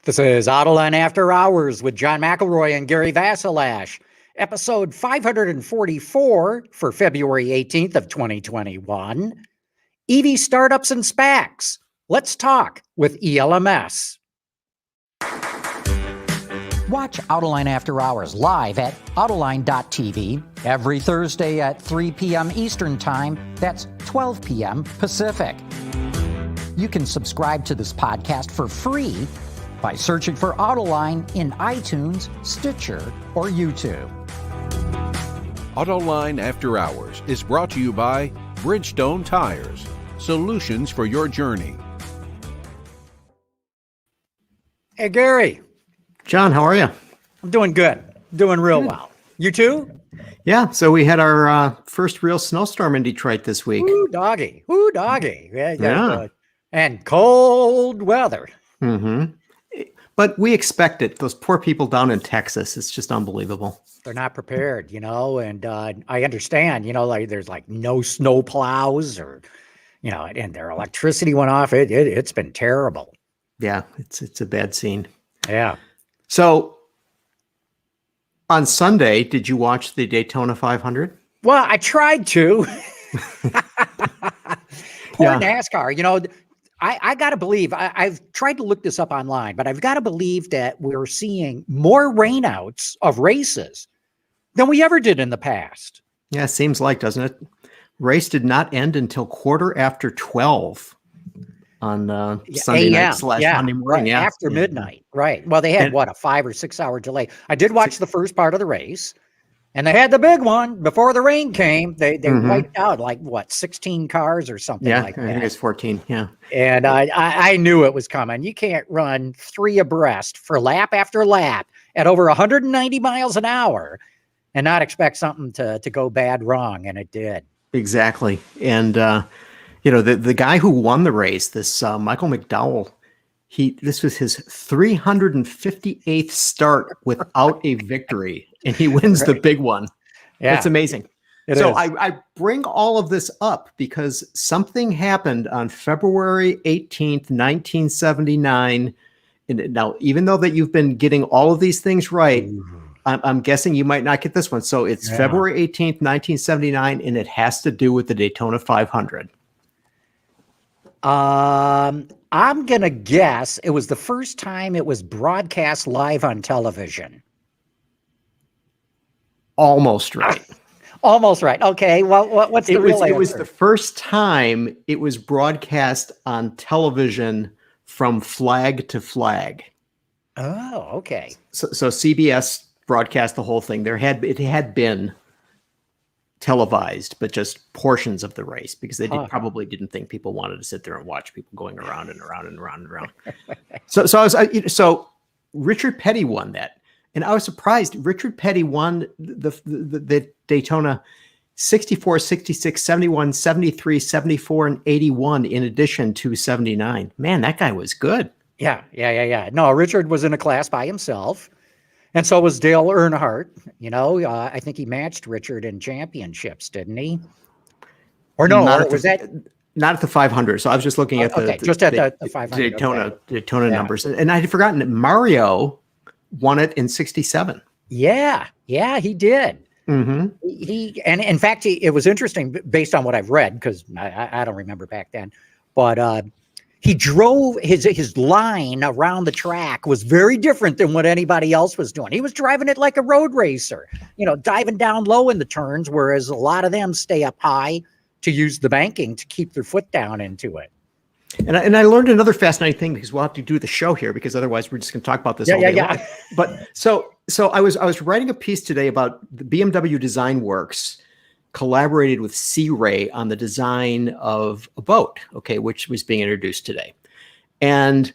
This is Autoline After Hours with John McElroy and Gary Vasilash, episode 544 for February 18th of 2021. EV startups and SPACs. Let's talk with ELMS. Watch Autoline After Hours live at Autoline.tv every Thursday at 3 p.m. Eastern Time. That's 12 p.m. Pacific. You can subscribe to this podcast for free by searching for Autoline in iTunes, Stitcher, or YouTube. Autoline After Hours is brought to you by Bridgestone Tires, solutions for your journey. Hey, Gary. John, how are you? I'm doing good. Doing real well. You too? Yeah, so we had our first real snowstorm in Detroit this week. Ooh, doggy. Ooh, doggy. Yeah. And cold weather. Mm-hmm. But we expect it. Those poor people down in Texas, it's just unbelievable. They're not prepared, and I understand, like there's like no snow plows or, and their electricity went off. It's been terrible. Yeah, it's a bad scene. Yeah. So on Sunday, did you watch the Daytona 500? Well, I tried to. Poor NASCAR, I got to believe, I've tried to look this up online, but I've got to believe that we're seeing more rainouts of races than we ever did in the past. Yeah, seems like, doesn't it? Race did not end until 12:15 on Sunday night / Monday morning. Right, after midnight. Right. Well, they had, a 5 or 6 hour delay. I did watch the first part of the race. And they had the big one before the rain came. They wiped out 16 cars or something like that. I think it's 14. Yeah. And I knew it was coming. You can't run 3 abreast for lap after lap at over 190 miles an hour and not expect something to go bad wrong. And it did. Exactly. And, the guy who won the race, this Michael McDowell, this was his 358th start without a victory, and he wins the big one. Yeah, it's amazing. I bring all of this up because something happened on February 18th, 1979. And now, even though that you've been getting all of these things right, I'm guessing you might not get this one. So it's February 18th, 1979, and it has to do with the Daytona 500. I'm going to guess it was the first time it was broadcast live on television. Almost right. Almost right. Okay. Well, what's the real answer? It was the first time it was broadcast on television from flag to flag. Oh, okay. So CBS broadcast the whole thing. It had been televised, but just portions of the race because they probably didn't think people wanted to sit there and watch people going around and around and around and around. So Richard Petty won that, and I was surprised. Richard Petty won the Daytona 64, 66, 71, 73, 74, and 81 in addition to 79. Man, that guy was good. Yeah. No, Richard was in a class by himself. And so was Dale Earnhardt. I think he matched Richard in championships, didn't he? Or no, not at the 500. So I was just looking at the 500 Daytona numbers, and I had forgotten that Mario won it in 67. Yeah, he did. Mm-hmm. And in fact, it was interesting based on what I've read because I don't remember back then, but he drove his line around the track was very different than what anybody else was doing. He was driving it like a road racer, diving down low in the turns, whereas a lot of them stay up high to use the banking to keep their foot down into it. And I learned another fascinating thing because we'll have to do the show here because otherwise we're just going to talk about this all day long. But so I was writing a piece today about the BMW Design Works collaborated with Sea Ray on the design of a boat, which was being introduced today. And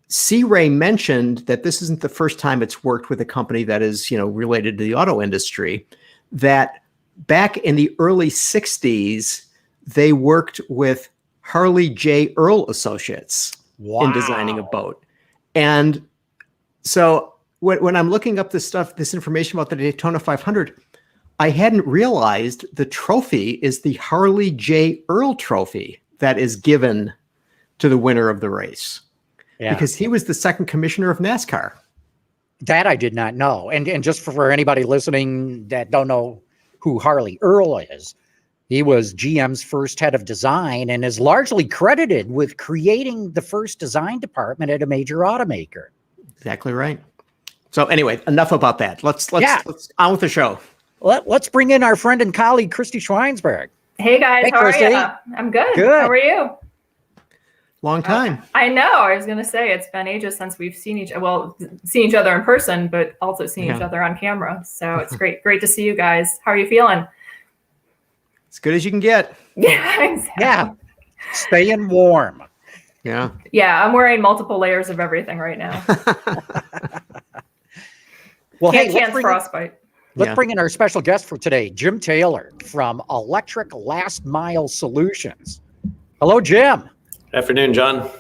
Sea Ray mentioned that this isn't the first time it's worked with a company that is, related to the auto industry, that back in the early 60s, they worked with Harley J. Earl Associates in designing a boat. And so when I'm looking up this information about the Daytona 500, I hadn't realized the trophy is the Harley J. Earl Trophy that is given to the winner of the race. Yeah. because he was the second commissioner of NASCAR. That I did not know. And just for anybody listening that don't know who Harley Earl is, he was GM's first head of design and is largely credited with creating the first design department at a major automaker. Exactly right. So anyway, enough about that. Let's on with the show. Let's bring in our friend and colleague, Christie Schweinsberg. Hey guys, Hey, how Christie. are you? I'm good. Good. How are you? Long time. I know. I was gonna say it's been ages since we've seen each other in person, but also seen each other on camera. So it's great to see you guys. How are you feeling? As good as you can get. Yeah, exactly. Yeah. Staying warm. Yeah. Yeah, I'm wearing multiple layers of everything right now. Well, Can't let's frostbite. bring in our special guest for today, Jim Taylor from Electric Last Mile Solutions. Hello, Jim. Afternoon, John.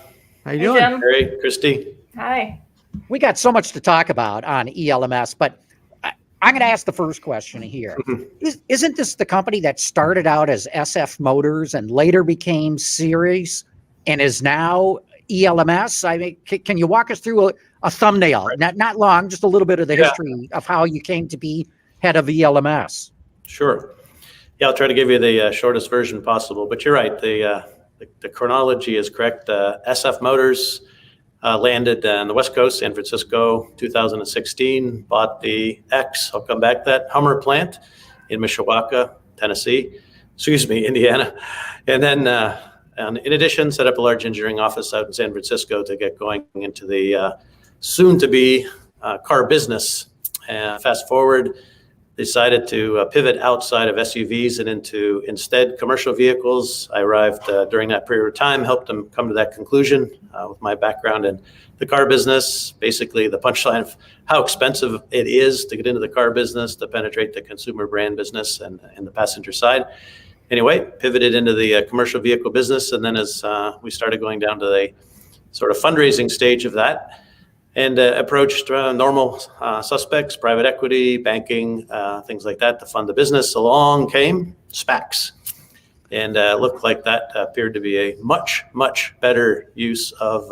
How you Hey, doing? Jim. Harry, Christy. Hi. We got so much to talk about on ELMS, but I'm going to ask the first question here. Isn't this the company that started out as SF Motors and later became Series and is now ELMS? I mean, can you walk us through a thumbnail? Not long, just a little bit of the history of how you came to be head of ELMS. Sure. Yeah, I'll try to give you the shortest version possible, but you're right. The chronology is correct. SF Motors landed on the West Coast, San Francisco, 2016, bought the I'll come back to that, Hummer plant in Mishawaka, Indiana. And then in addition, set up a large engineering office out in San Francisco to get going into the soon-to-be car business. Fast forward, decided to pivot outside of SUVs and into instead commercial vehicles. I arrived during that period of time, helped them come to that conclusion with my background in the car business. Basically, the punchline of how expensive it is to get into the car business, to penetrate the consumer brand business and the passenger side. Anyway, pivoted into the commercial vehicle business. And then as we started going down to the sort of fundraising stage of that, and approached normal suspects, private equity, banking, things like that to fund the business. Along came SPACs. And looked like that appeared to be a much, much better use of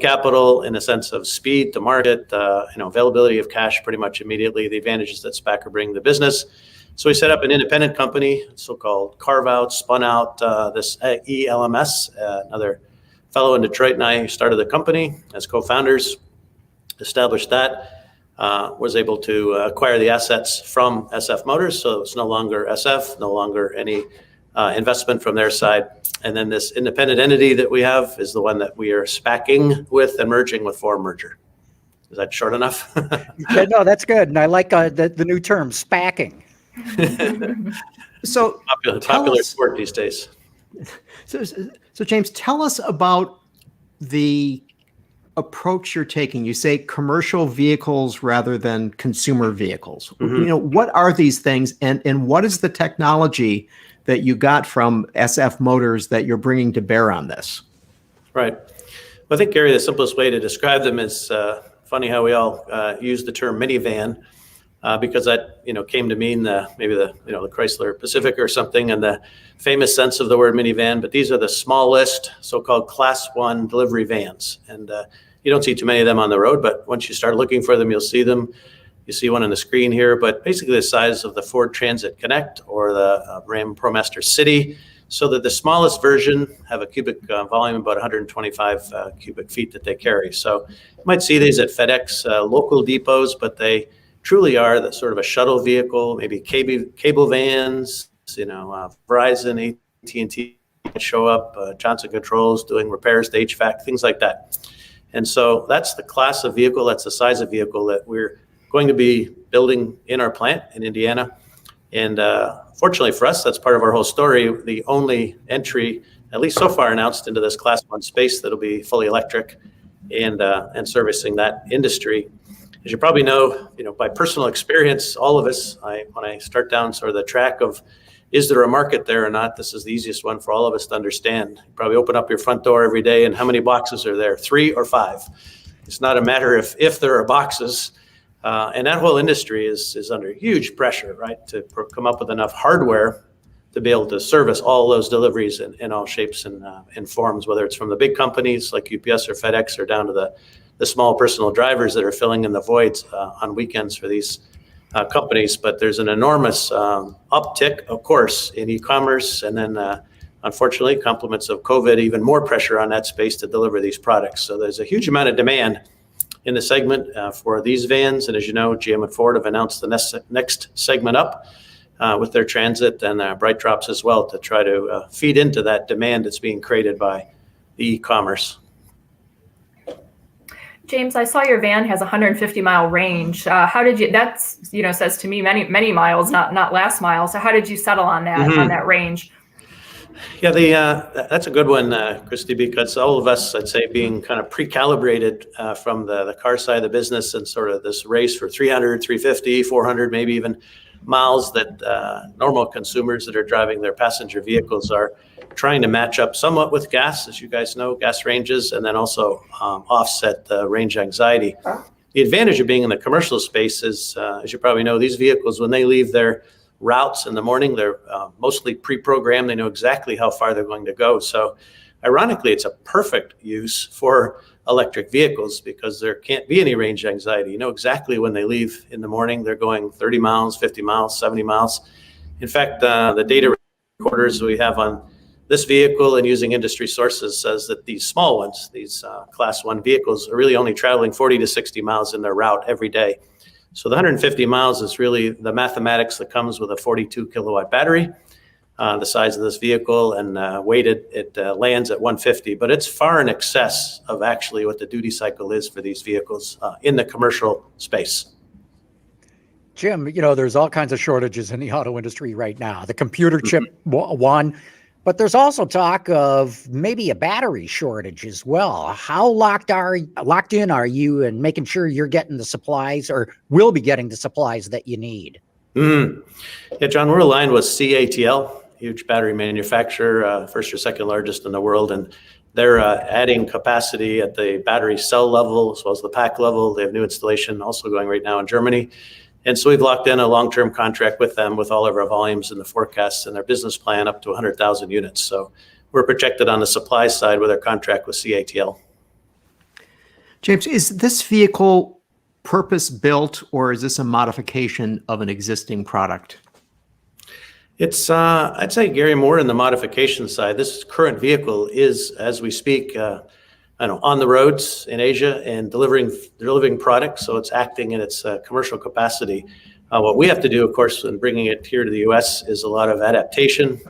capital in the sense of speed to market, availability of cash pretty much immediately, the advantages that SPAC are bringing to the business. So we set up an independent company, so-called carve-out, spun out this ELMS. Another fellow in Detroit and I started the company as co-founders. Established that, was able to acquire the assets from SF Motors. So it's no longer SF, no longer any investment from their side. And then this independent entity that we have is the one that we are SPACing with and merging with for merger. Is that short enough? Yeah, no, that's good. And I like the new term, SPACing. So popular sport these days. So James, tell us about the approach you're taking. You say commercial vehicles rather than consumer vehicles. What are these things, and what is the technology that you got from SF Motors that you're bringing to bear on this? Right. Well, I think, Gary, the simplest way to describe them is funny how we all use the term minivan because that came to mean maybe the Chrysler Pacifica or something, and the famous sense of the word minivan. But these are the smallest so-called Class 1 delivery vans, and you don't see too many of them on the road. But once you start looking for them, you'll see them. You see one on the screen here, but basically the size of the Ford Transit Connect or the Ram ProMaster City. So that the smallest version have a cubic volume, about 125 cubic feet that they carry. So you might see these at FedEx local depots, but they truly are the sort of a shuttle vehicle, maybe cable vans, Verizon, AT&T show up, Johnson Controls doing repairs to HVAC, things like that. And so that's the class of vehicle, that's the size of vehicle that we're going to be building in our plant in Indiana. And fortunately for us, that's part of our whole story, the only entry, at least so far, announced into this Class 1 space that'll be fully electric and servicing that industry. As you probably know, by personal experience, all of us, when I start down sort of the track of, is there a market there or not? This is the easiest one for all of us to understand. You probably open up your front door every day, and how many boxes are there? 3 or 5. It's not a matter if there are boxes. And that whole industry is under huge pressure, right, to come up with enough hardware to be able to service all those deliveries in all shapes and forms, whether it's from the big companies like UPS or FedEx or down to the small personal drivers that are filling in the voids on weekends for these companies. But there's an enormous uptick, of course, in e-commerce, and then unfortunately, compliments of COVID, even more pressure on that space to deliver these products. So there's a huge amount of demand in the segment for these vans. And as you know, GM and Ford have announced the next segment up with their Transit and Bright Drops as well to try to feed into that demand that's being created by the e-commerce. James, I saw your van has 150-mile range. How did you? That's says to me many miles, not last mile. So how did you settle on that range? Yeah, that's a good one, Christie, because all of us, I'd say, being kind of pre-calibrated from the car side of the business and sort of this race for 300, 350, 400, maybe even miles that normal consumers that are driving their passenger vehicles are trying to match up somewhat with gas, as you guys know, gas ranges, and then also offset the range anxiety. The advantage of being in the commercial space is, as you probably know, these vehicles, when they leave their routes in the morning, they're mostly pre-programmed. They know exactly how far they're going to go. So ironically, it's a perfect use for electric vehicles because there can't be any range anxiety. You know exactly when they leave in the morning, they're going 30 miles, 50 miles, 70 miles. In fact, the data recorders we have on this vehicle and using industry sources says that these small ones, these class 1 vehicles, are really only traveling 40 to 60 miles in their route every day. So the 150 miles is really the mathematics that comes with a 42 kilowatt battery, the size of this vehicle, and weighted, it lands at 150, but it's far in excess of actually what the duty cycle is for these vehicles in the commercial space. Jim, there's all kinds of shortages in the auto industry right now. The computer chip one, but there's also talk of maybe a battery shortage as well. How locked in are you in making sure you're getting the supplies or will be getting the supplies that you need? Yeah, John, we're aligned with CATL, huge battery manufacturer, first or second largest in the world. And they're adding capacity at the battery cell level as well as the pack level. They have new installation also going right now in Germany. And so we've locked in a long-term contract with them with all of our volumes and the forecasts and their business plan up to 100,000 units. So we're protected on the supply side with our contract with CATL. James, is this vehicle purpose-built or is this a modification of an existing product? It's, I'd say, Gary, more in the modification side. This current vehicle is, as we speak, on the roads in Asia and delivering products, so it's acting in its commercial capacity. What we have to do, of course, in bringing it here to the U.S. is a lot of adaptation,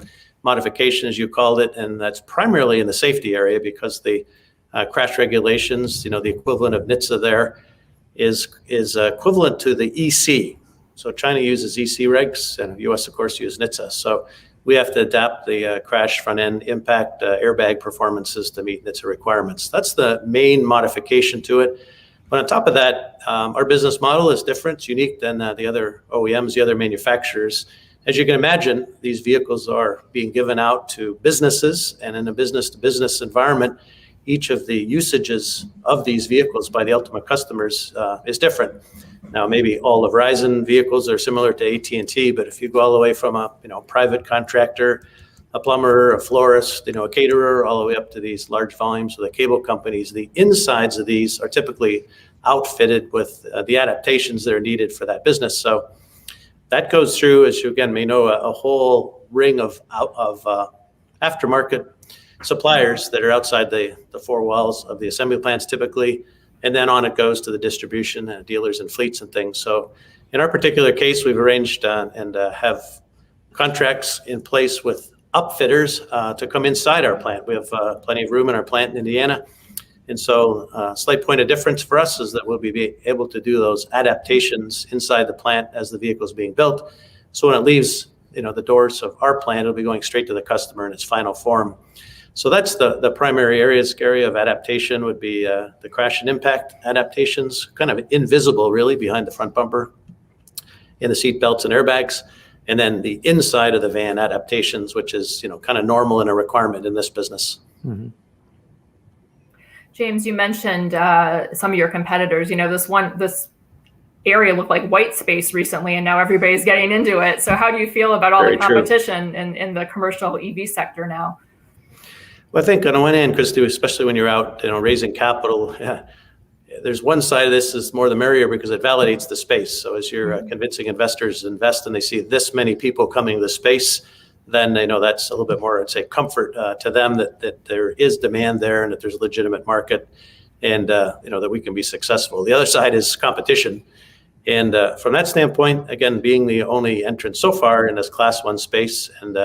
modification, as you called it, and that's primarily in the safety area because the crash regulations, the equivalent of NHTSA there is equivalent to the EC. So China uses EC regs, and the U.S., of course, uses NHTSA. So we have to adapt the crash front-end impact airbag performances to meet NHTSA requirements. That's the main modification to it. But on top of that, our business model is different. It's unique than the other OEMs, the other manufacturers. As you can imagine, these vehicles are being given out to businesses, and in a business-to-business environment, each of the usages of these vehicles by the ultimate customers is different. Now, maybe all the Verizon vehicles are similar to AT&T, but if you go all the way from a private contractor, a plumber, a florist, a caterer, all the way up to these large volumes of the cable companies, the insides of these are typically outfitted with the adaptations that are needed for that business. So that goes through, as you again may know, a whole ring of aftermarket suppliers that are outside the four walls of the assembly plants typically. And then on it goes to the distribution dealers and fleets and things. So in our particular case, we've arranged and have contracts in place with upfitters to come inside our plant. We have plenty of room in our plant in Indiana. And so a slight point of difference for us is that we'll be able to do those adaptations inside the plant as the vehicle is being built. So when it leaves the doors of our plant, it'll be going straight to the customer in its final form. So that's the primary areas, Gary, of adaptation would be the crash and impact adaptations, kind of invisible really behind the front bumper, in the seat belts and airbags, and then the inside of the van adaptations, which is kind of normal and a requirement in this business. Mm-hmm. James, you mentioned some of your competitors. This area looked like white space recently, and now everybody's getting into it. So how do you feel about all Very the competition in the commercial EV sector now? Well, I think on the one hand, Christie, especially when you're out, raising capital, there's one side of this is more the merrier because it validates the space. So as you're convincing investors to invest and they see this many people coming to the space, then they know that's a little bit more, I'd say, comfort to them that there is demand there and that there's a legitimate market, and that we can be successful. The other side is competition. And from that standpoint, again, being the only entrant so far in this Class 1 space, and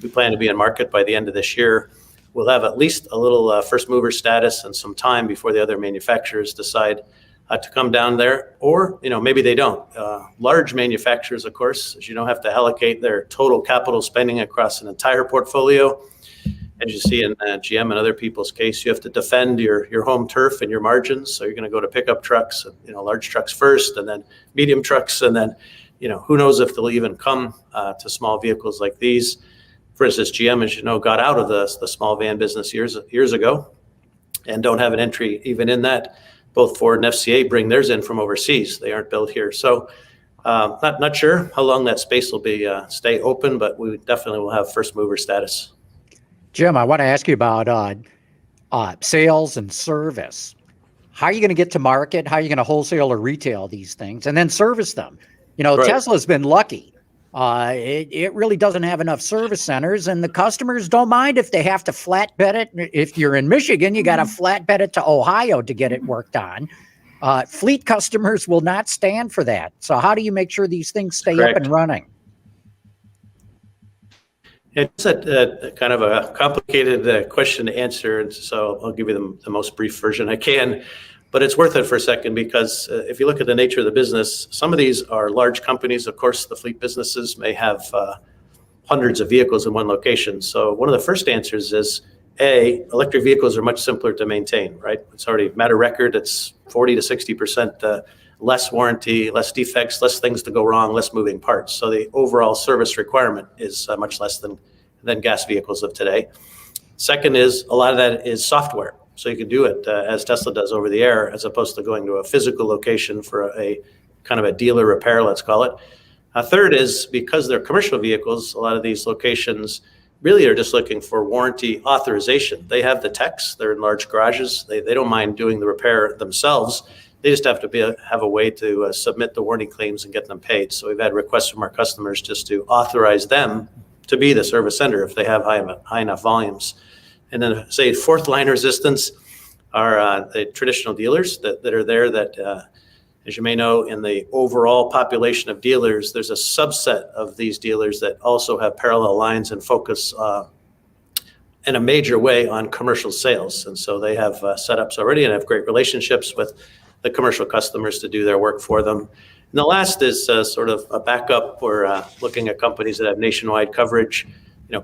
we plan to be in market by the end of this year, we'll have at least a little first mover status and some time before the other manufacturers decide to come down there, or maybe they don't. Large manufacturers, of course, as you know, have to allocate their total capital spending across an entire portfolio. As you see in GM and other people's case, you have to defend your home turf and your margins. So you're going to go to pickup trucks, large trucks first, and then medium trucks, and then who knows if they'll even come to small vehicles like these. For instance, GM, as you know, got out of the small van business years ago, and don't have an entry even in that. Both Ford and FCA bring theirs in from overseas. They aren't built here. So not sure how long that space will be stay open, but we definitely will have first mover status. Jim, I want to ask you about sales and service. How are you going to get to market? How are you going to wholesale or retail these things and then service them? Right. Tesla's been lucky. It really doesn't have enough service centers, and the customers don't mind if they have to flatbed it. If you're in Michigan, you got to flatbed it to Ohio to get it worked on. Fleet customers will not stand for that. So how do you make sure these things stay up and running? It's a kind of a complicated question to answer, and so I'll give you the most brief version I can. But it's worth it for a second because if you look at the nature of the business, some of these are large companies. Of course, the fleet businesses may have hundreds of vehicles in one location. So one of the first answers is, electric vehicles are much simpler to maintain, right? It's already matter record. It's 40 to 60% less warranty, less defects, less things to go wrong, less moving parts. So the overall service requirement is much less than gas vehicles of today. Second is a lot of that is software. So you can do it as Tesla does over the air, as opposed to going to a physical location for a kind of a dealer repair, let's call it. Third is because they're commercial vehicles, a lot of these locations really are just looking for warranty authorization. They have the techs, they're in large garages. They don't mind doing the repair themselves. They just have to have a way to submit the warranty claims and get them paid. So we've had requests from our customers just to authorize them to be the service center if they have high enough volumes. And then say fourth line resistance are the traditional dealers that are there that, as you may know, in the overall population of dealers, there's a subset of these dealers that also have parallel lines and focus in a major way on commercial sales. And so they have setups already and have great relationships with the commercial customers to do their work for them. And the last is sort of a backup. We're looking at companies that have nationwide coverage.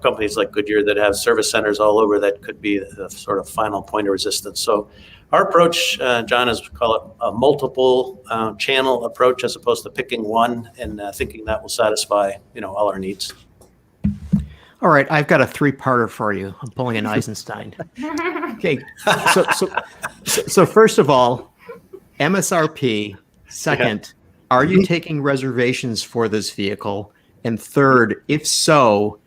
Companies like Goodyear that have service centers all over that could be the sort of final point of resistance. So our approach, John, is we call it a multiple channel approach as opposed to picking one and thinking that will satisfy, all our needs. All right, I've got a three-parter for you. I'm pulling an Eisenstein. Okay, so first of all, MSRP. Second, are you taking reservations for this vehicle? And third, if so,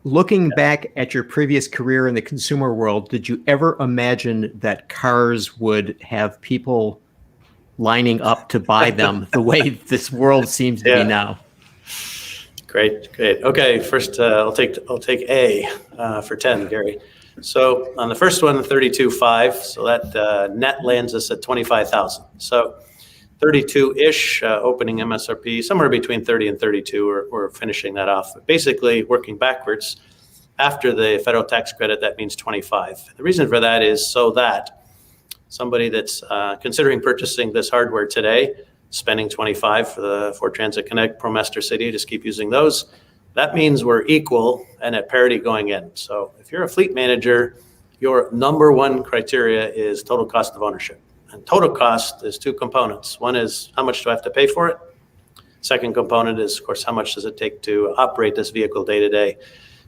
looking back at your previous career in the consumer world, did you ever imagine that cars would have people lining up to buy them the way this world seems to be now? Great. Okay, first I'll take A for 10, Gary. So on the first one, 32.5, so that net lands us at 25,000. So 32-ish opening MSRP, somewhere between 30 and 32. We're finishing that off. But basically, working backwards, after the federal tax credit, that means 25. The reason for that is so that somebody that's considering purchasing this hardware today, spending 25 for the Ford Transit Connect, ProMaster City, just keep using those. That means we're equal and at parity going in. So if you're a fleet manager, your number one criteria is total cost of ownership. And total cost is two components. One is how much do I have to pay for it? Second component is, of course, how much does it take to operate this vehicle day to day?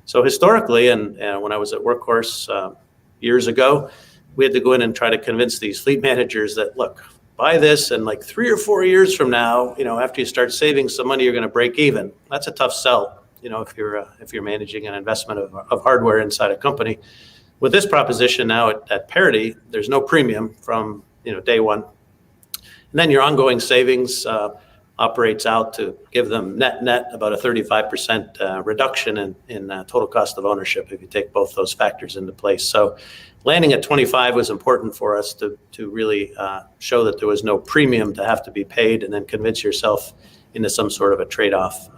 So historically, and when I was at Workhorse years ago, we had to go in and try to convince these fleet managers that, look, buy this and like 3 or 4 years from now, after you start saving some money, you're going to break even. That's a tough sell, if you're managing an investment of hardware inside a company. With this proposition now at parity, there's no premium from day one. And then your ongoing savings operates out to give them net about a 35% reduction in total cost of ownership if you take both those factors into place. So landing at 25 was important for us to really show that there was no premium to have to be paid, and then convince yourself into some sort of a trade-off.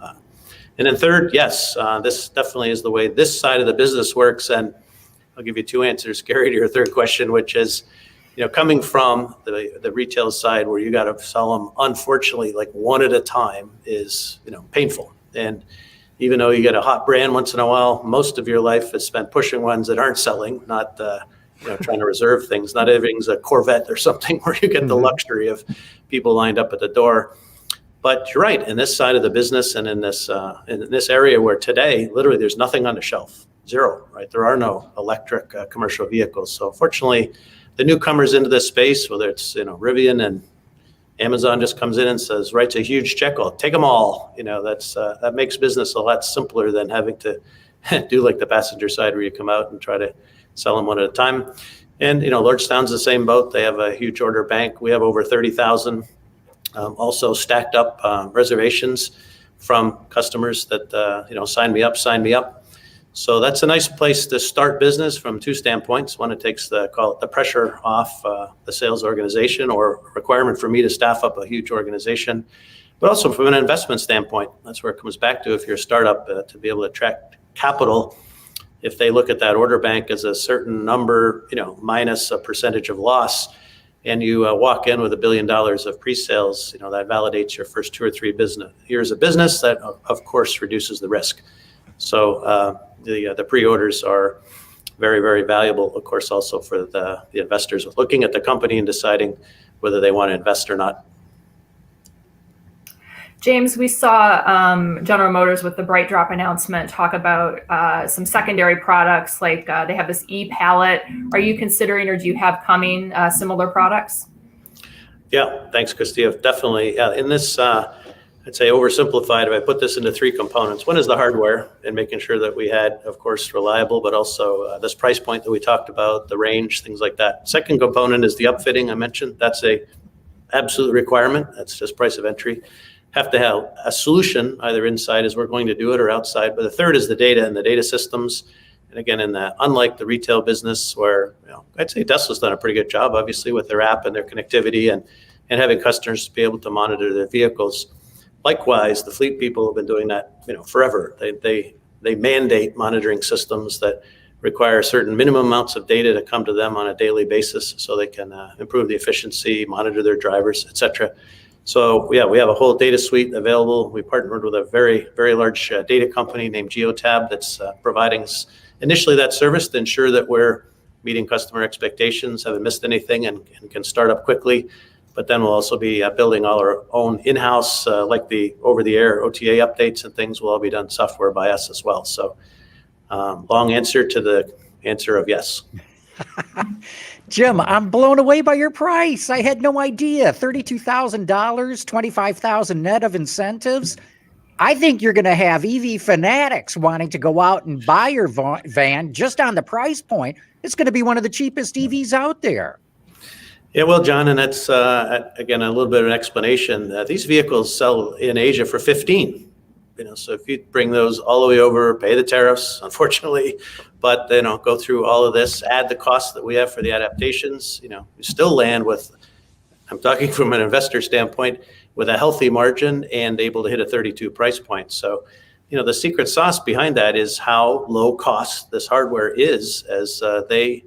And then third, yes, this definitely is the way this side of the business works. And I'll give you two answers, Gary, to your third question, which is, coming from the retail side where you got to sell them, unfortunately, like one at a time is, painful. And even though you get a hot brand once in a while, most of your life is spent pushing ones that aren't selling, not, trying to reserve things. Not everything's a Corvette or something where you get the luxury of people lined up at the door. But you're right, in this side of the business and in this area where today, literally, there's nothing on the shelf, zero, right? There are no electric commercial vehicles. So fortunately, the newcomers into this space, whether it's Rivian and Amazon, just comes in and writes a huge check. I'll take them all. That makes business a lot simpler than having to do like the passenger side where you come out and try to sell them one at a time. And Lordstown's the same boat. They have a huge order bank. We have over 30,000 also stacked up reservations from customers that sign me up. So that's a nice place to start business from two standpoints. One, it takes the pressure off the sales organization, or requirement for me to staff up a huge organization. But also from an investment standpoint, that's where it comes back to, if you're a startup, to be able to attract capital. If they look at that order bank as a certain number, minus a percentage of loss, and you walk in with $1 billion of pre-sales, that validates your first 2 or 3 years of business. That, of course, reduces the risk. So the pre-orders are very, very valuable, of course, also for the investors looking at the company and deciding whether they want to invest or not. James, we saw General Motors with the Bright Drop announcement talk about some secondary products, like they have this e-pallet. Are you considering, or do you have coming similar products? Yeah, thanks, Christie. Definitely. In this, I'd say oversimplified, if I put this into 3 components. One is the hardware, and making sure that we had, of course, reliable, but also this price point that we talked about, the range, things like that. Second component is the upfitting I mentioned. That's a absolute requirement. That's just price of entry. Have to have a solution either inside as we're going to do it, or outside. But the third is the data and the data systems. And again, unlike the retail business, where I'd say Tesla's done a pretty good job, obviously, with their app and their connectivity and having customers be able to monitor their vehicles. Likewise, the fleet people have been doing that forever. They mandate monitoring systems that require certain minimum amounts of data to come to them on a daily basis, so they can improve the efficiency, monitor their drivers, etc. So yeah, we have a whole data suite available. We partnered with a very, very large data company named Geotab that's providing initially that service to ensure that we're meeting customer expectations, haven't missed anything, and can start up quickly. But then we'll also be building all our own in-house, like the over-the-air OTA updates and things will all be done software by us as well. So long answer to the answer of yes. Jim, I'm blown away by your price. I had no idea. $32,000, $25,000 net of incentives. I think you're going to have EV fanatics wanting to go out and buy your van just on the price point. It's going to be one of the cheapest EVs out there. Yeah, well, John, and that's, again, a little bit of an explanation. These vehicles sell in Asia for 15. So if you bring those all the way over, pay the tariffs, unfortunately, but go through all of this, add the costs that we have for the adaptations, you still land with, I'm talking from an investor standpoint, with a healthy margin and able to hit a 32 price point. So, the secret sauce behind that is how low cost this hardware is, as they,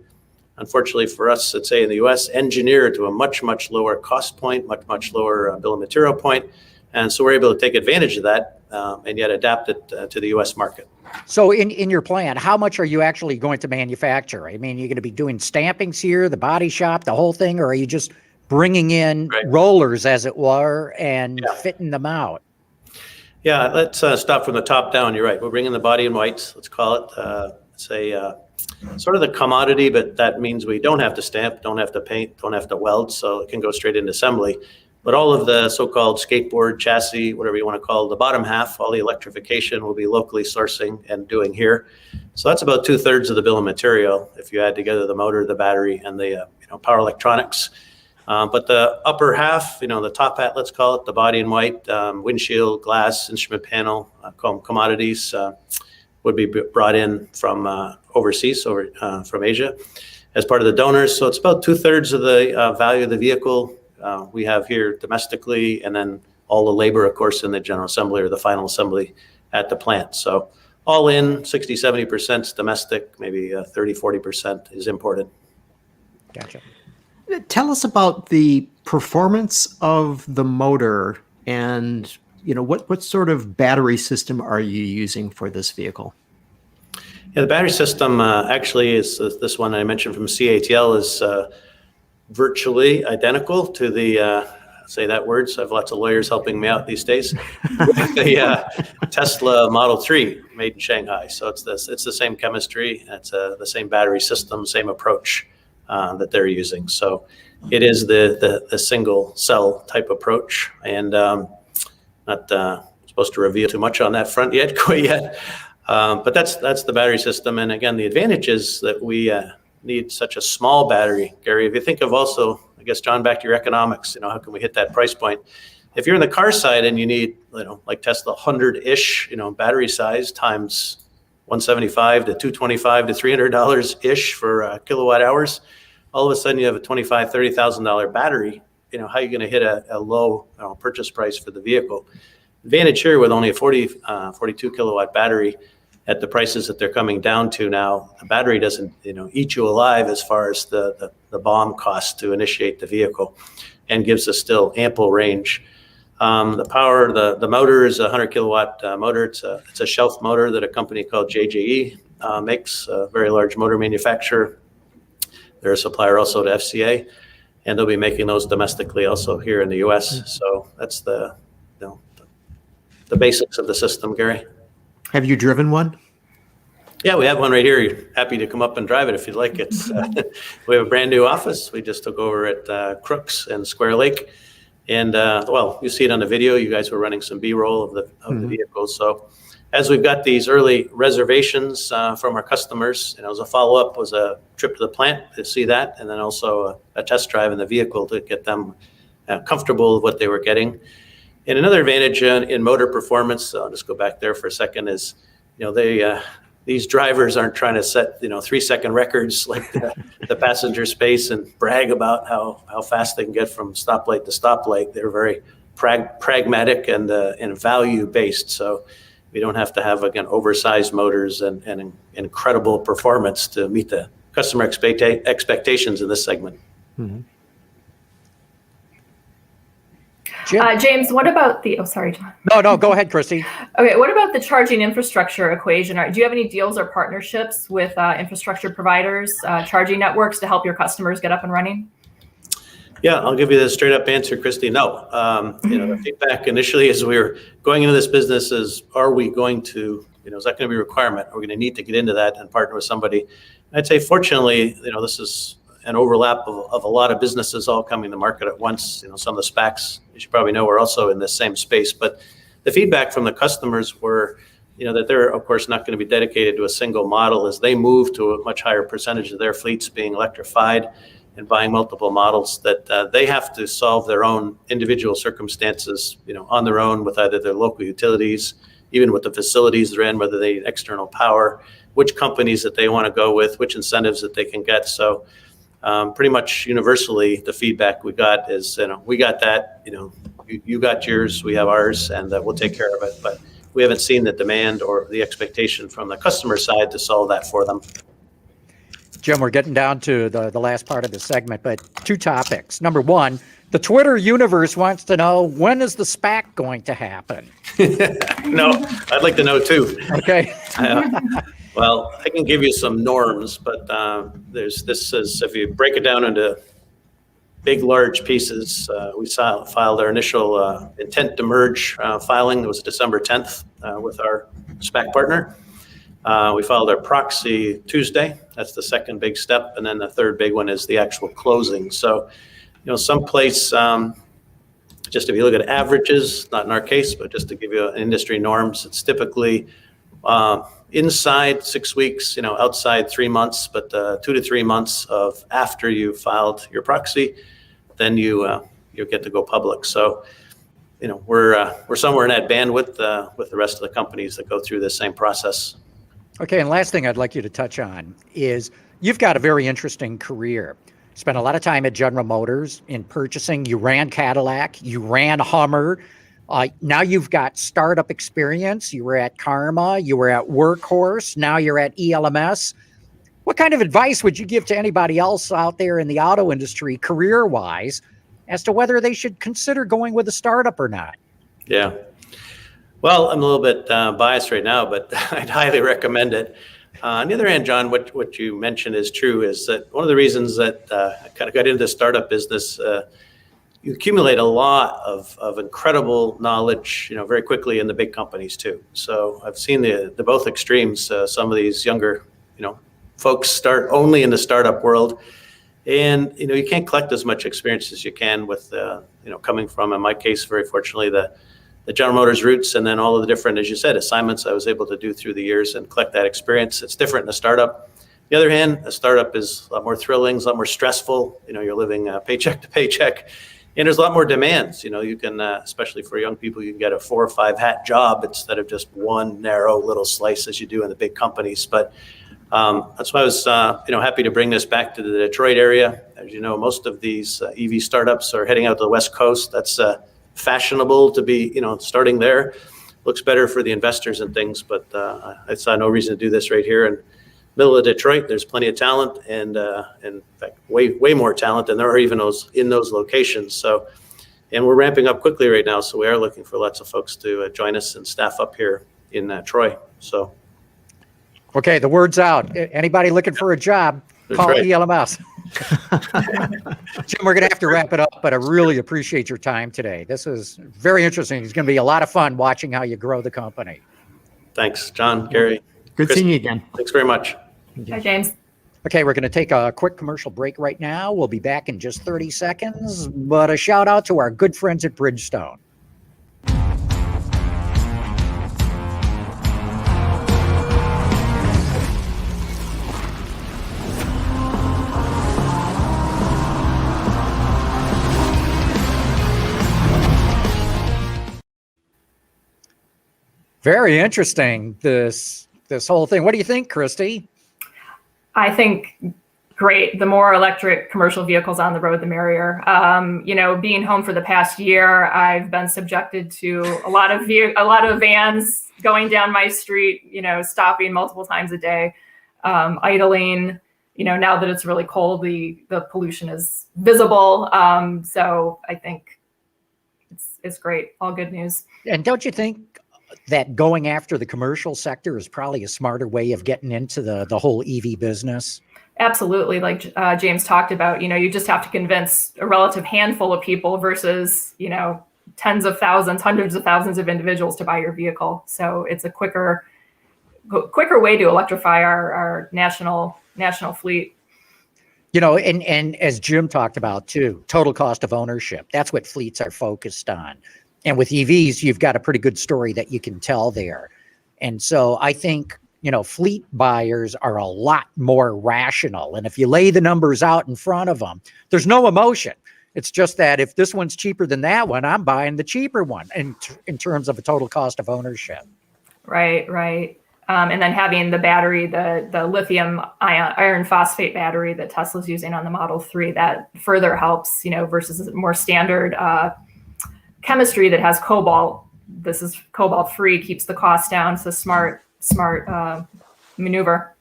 unfortunately for us, let's say in the US, engineer to a much, much lower cost point, much, much lower bill of material point. And so we're able to take advantage of that and yet adapt it to the U.S. market. So in your plan, how much are you actually going to manufacture? I mean, you're going to be doing stampings here, the body shop, the whole thing, or are you just bringing in rollers, as it were, and fitting them out? Yeah, let's stop from the top down. You're right. We're bringing the body in whites. Let's call it It's a sort of the commodity, but that means we don't have to stamp, don't have to paint, don't have to weld, so it can go straight into assembly. But all of the so-called skateboard chassis, whatever you want to call it, the bottom half, all the electrification will be locally sourcing and doing here. So that's about 2/3 of the bill of material if you add together the motor, the battery, and the power electronics. But the upper half, the top hat, let's call it, the body in white, windshield, glass, instrument panel, commodities would be brought in from overseas, from Asia, as part of the donors. So it's about 2/3 of the value of the vehicle we have here domestically, and then all the labor, of course, in the general assembly or the final assembly at the plant. So all in, 60-70% is domestic, maybe 30-40% is imported. Gotcha. Tell us about the performance of the motor, and what sort of battery system are you using for this vehicle? Yeah, the battery system actually is this one I mentioned from CATL is virtually identical to the, say that word, so I have lots of lawyers helping me out these days, the Tesla Model 3 made in Shanghai. So it's the same chemistry, it's the same battery system, same approach that they're using. So it is the single cell type approach, and not supposed to reveal too much on that front yet, quite yet. But that's the battery system. And again, the advantage is that we need such a small battery, Gary. If you think of also, I guess, John, back to your economics, how can we hit that price point? If you're in the car side and you need, like Tesla, 100-ish, battery size times $175 to $225 to $300-ish for kilowatt hours, all of a sudden you have a $25,000, $30,000 battery. How are you going to hit a low purchase price for the vehicle? Advantage here with only a 42 kilowatt battery at the prices that they're coming down to now, the battery doesn't eat you alive as far as the BOM cost to initiate the vehicle, and gives us still ample range. The power, the motor is a 100 kilowatt motor. It's a shelf motor that a company called JJE makes, a very large motor manufacturer. They're a supplier also to FCA, and they'll be making those domestically also here in the US. So that's the basics of the system, Gary. Have you driven one? Yeah, we have one right here. You're happy to come up and drive it if you'd like. We have a brand new office. We just took over at Crooks and Square Lake. And you see it on the video. You guys were running some B-roll of the vehicle. So as we've got these early reservations from our customers, as a follow-up was a trip to the plant to see that, and then also a test drive in the vehicle to get them comfortable with what they were getting. And another advantage in motor performance, I'll just go back there for a second, is these drivers aren't trying to set 3-second records like the passenger space and brag about how fast they can get from stoplight to stoplight. They're very pragmatic and value based. So we don't have to have, again, oversized motors and incredible performance to meet the customer expectations in this segment. Mm-hmm. James, what about sorry, John. No, go ahead, Christie. Okay, what about the charging infrastructure equation? Do you have any deals or partnerships with infrastructure providers, charging networks to help your customers get up and running? Yeah, I'll give you the straight up answer, Christie. No. The feedback initially as we were going into this business is, are we going to, is that going to be a requirement? Are we going to need to get into that and partner with somebody? I'd say, fortunately, this is an overlap of a lot of businesses all coming to market at once. Some of the SPACs, you should probably know, are also in this same space. But the feedback from the customers were, that they're, of course, not going to be dedicated to a single model as they move to a much higher percentage of their fleets being electrified and buying multiple models, that they have to solve their own individual circumstances, on their own with either their local utilities, even with the facilities they're in, whether they need external power, which companies that they want to go with, which incentives that they can get. So pretty much universally, the feedback we got is, we got that, you got yours, we have ours, and we'll take care of it. But we haven't seen the demand or the expectation from the customer side to solve that for them. Jim, we're getting down to the last part of the segment, but 2 topics. Number 1, the Twitter universe wants to know, when is the SPAC going to happen? No, I'd like to know too. Okay. Well, I can give you some norms, but if you break it down into big, large pieces, we filed our initial intent to merge filing. It was December 10th with our SPAC partner. We filed our proxy Tuesday. That's the second big step. And then the third big one is the actual closing. So, someplace, just if you look at averages, not in our case, but just to give you industry norms, it's typically inside 6 weeks, outside 3 months, but 2 to 3 months of after you filed your proxy, then you'll get to go public. So, we're somewhere in that bandwidth with the rest of the companies that go through this same process. Okay, and last thing I'd like you to touch on is you've got a very interesting career. Spent a lot of time at General Motors in purchasing. You ran Cadillac, you ran Hummer. Now you've got startup experience. You were at Karma, you were at Workhorse, now you're at ELMS. What kind of advice would you give to anybody else out there in the auto industry, career-wise, as to whether they should consider going with a startup or not? Yeah. Well, I'm a little bit biased right now, but I'd highly recommend it. On the other hand, John, what you mentioned is true, is that one of the reasons that I kind of got into the startup business, you accumulate a lot of incredible knowledge, very quickly in the big companies too. So I've seen the both extremes. Some of these younger, folks start only in the startup world, and you can't collect as much experience as you can with, coming from, in my case, very fortunately, the General Motors roots, and then all of the different, as you said, assignments I was able to do through the years and collect that experience. It's different in a startup. On the other hand, a startup is a lot more thrilling, a lot more stressful. You're living paycheck to paycheck, and there's a lot more demands. You can, especially for young people, you can get a 4 or 5 hat job instead of just one narrow little slice as you do in the big companies. But that's why I was, happy to bring this back to the Detroit area. As you know, most of these EV startups are heading out to the West Coast. That's fashionable to be, starting there. Looks better for the investors and things, but I saw no reason to do this right here in the middle of Detroit. There's plenty of talent, and in fact, way more talent than there are even in those locations. So, and we're ramping up quickly right now, so we are looking for lots of folks to join us and staff up here in Troy. So, okay, the word's out. Anybody looking for a job, call right. ELMS. Jim, we're going to have to wrap it up, but I really appreciate your time today. This is very interesting. It's going to be a lot of fun watching how you grow the company. Thanks, John, Gary. Good Christie. seeing you again. Thanks very much. Hi, James. Okay, we're going to take a quick commercial break right now. We'll be back in just 30 seconds, but a shout out to our good friends at Bridgestone. Very interesting, this whole thing. What do you think, Christie? I think great. The more electric commercial vehicles on the road, the merrier. Being home for the past year, I've been subjected to a lot of vans going down my street, stopping multiple times a day, idling. Now that it's really cold, the pollution is visible. So I think it's great. All good news. And don't you think that going after the commercial sector is probably a smarter way of getting into the whole EV business? Absolutely. Like James talked about, you just have to convince a relative handful of people versus, tens of thousands, hundreds of thousands of individuals to buy your vehicle. So it's a quicker way to electrify our national fleet. And as Jim talked about too, total cost of ownership. That's what fleets are focused on. And with EVs, you've got a pretty good story that you can tell there. And so I think, fleet buyers are a lot more rational. And if you lay the numbers out in front of them, there's no emotion. It's just that if this one's cheaper than that one, I'm buying the cheaper one in terms of a total cost of ownership. Right. And then having the battery, the lithium iron phosphate battery that Tesla's using on the Model 3, that further helps, versus a more standard chemistry that has cobalt. This is cobalt free, keeps the cost down. It's a smart maneuver.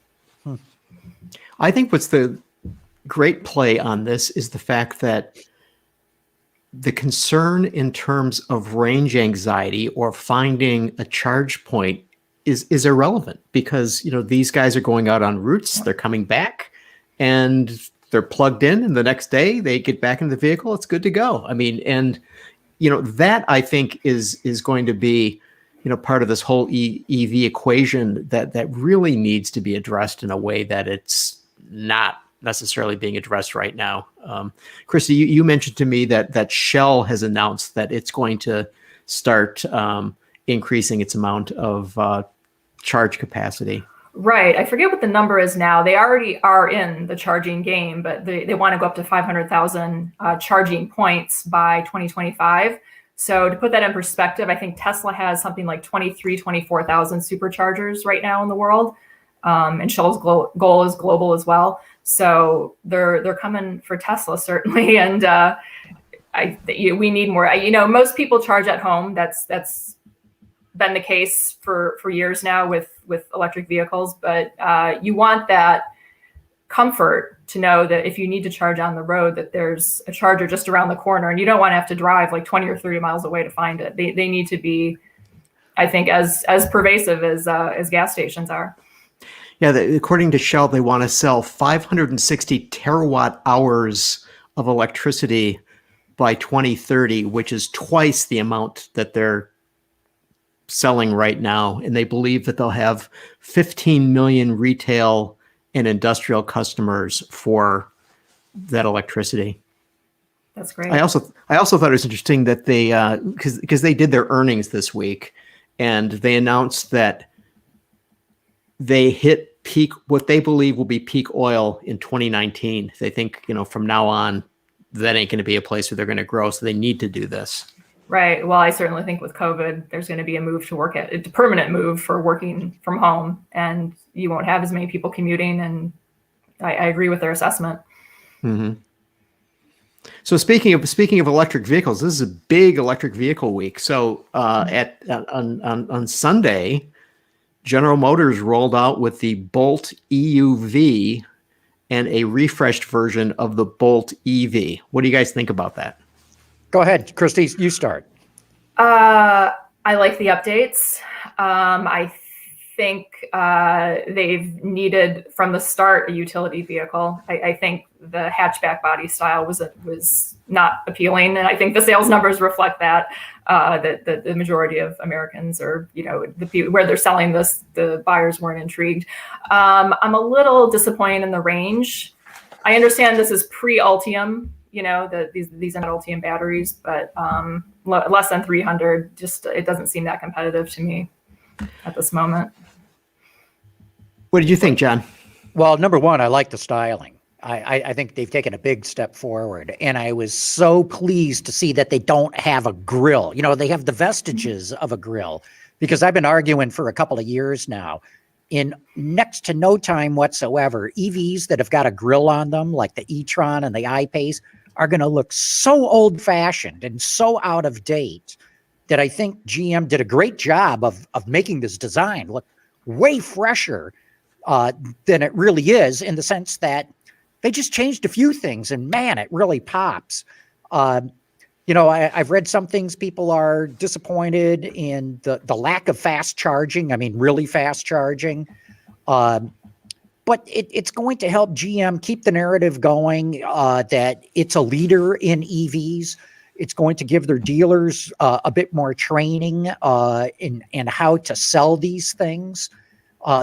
I think what's the great play on this is the fact that the concern in terms of range anxiety or finding a charge point is irrelevant, because these guys are going out on routes, they're coming back, and they're plugged in, and the next day they get back in the vehicle, it's good to go. I mean, and that I think is going to be part of this whole EV equation that really needs to be addressed in a way that it's not necessarily being addressed right now. Christie, you mentioned to me that Shell has announced that it's going to start increasing its amount of charge capacity. Right. I forget what the number is now. They already are in the charging game, but they want to go up to 500,000 charging points by 2025. So to put that in perspective, I think Tesla has something like 24,000 superchargers right now in the world. And Shell's goal is global as well. So they're coming for Tesla, certainly. And we need more. Most people charge at home. That's been the case for years now with electric vehicles. But you want that comfort to know that if you need to charge on the road, that there's a charger just around the corner, and you don't want to have to drive like 20 or 30 miles away to find it. They need to be, I think, as pervasive as gas stations are. Yeah, according to Shell, they want to sell 560 terawatt hours of electricity by 2030, which is twice the amount that they're selling right now. And they believe that they'll have 15 million retail and industrial customers for that electricity. That's great. I also thought it was interesting that they because they did their earnings this week, and they announced that they hit peak, what they believe will be peak oil in 2019. They think, from now on, that ain't going to be a place where they're going to grow. So they need to do this. Right. Well, I certainly think with COVID, there's going to be a move to it's a permanent move for working from home, and you won't have as many people commuting. And I agree with their assessment. Mm-hmm. So speaking of electric vehicles, this is a big electric vehicle week. So on Sunday, General Motors rolled out with the Bolt EUV and a refreshed version of the Bolt EV. What do you guys think about that? Go ahead, Christie, you start. I like the updates. I think they've needed from the start a utility vehicle. I think the hatchback body style was not appealing, and I think the sales numbers reflect that. That the majority of Americans, or where they're selling this, the buyers weren't intrigued. I'm a little disappointed in the range. I understand this is pre-Ultium. These are not Ultium batteries, but less than 300. Just it doesn't seem that competitive to me at this moment. What did you think, John? Well, number one, I like the styling. I think they've taken a big step forward, and I was so pleased to see that they don't have a grill. They have the vestiges of a grill, because I've been arguing for a couple of years now. In next to no time whatsoever, EVs that have got a grill on them, like the e-tron and the I-Pace, are going to look so old-fashioned and so out of date that I think GM did a great job of making this design look way fresher than it really is, in the sense that they just changed a few things, and man, it really pops. I've read some things, people are disappointed in the lack of fast charging. I mean, really fast charging. But it's going to help GM keep the narrative going that it's a leader in EVs. It's going to give their dealers a bit more training in how to sell these things.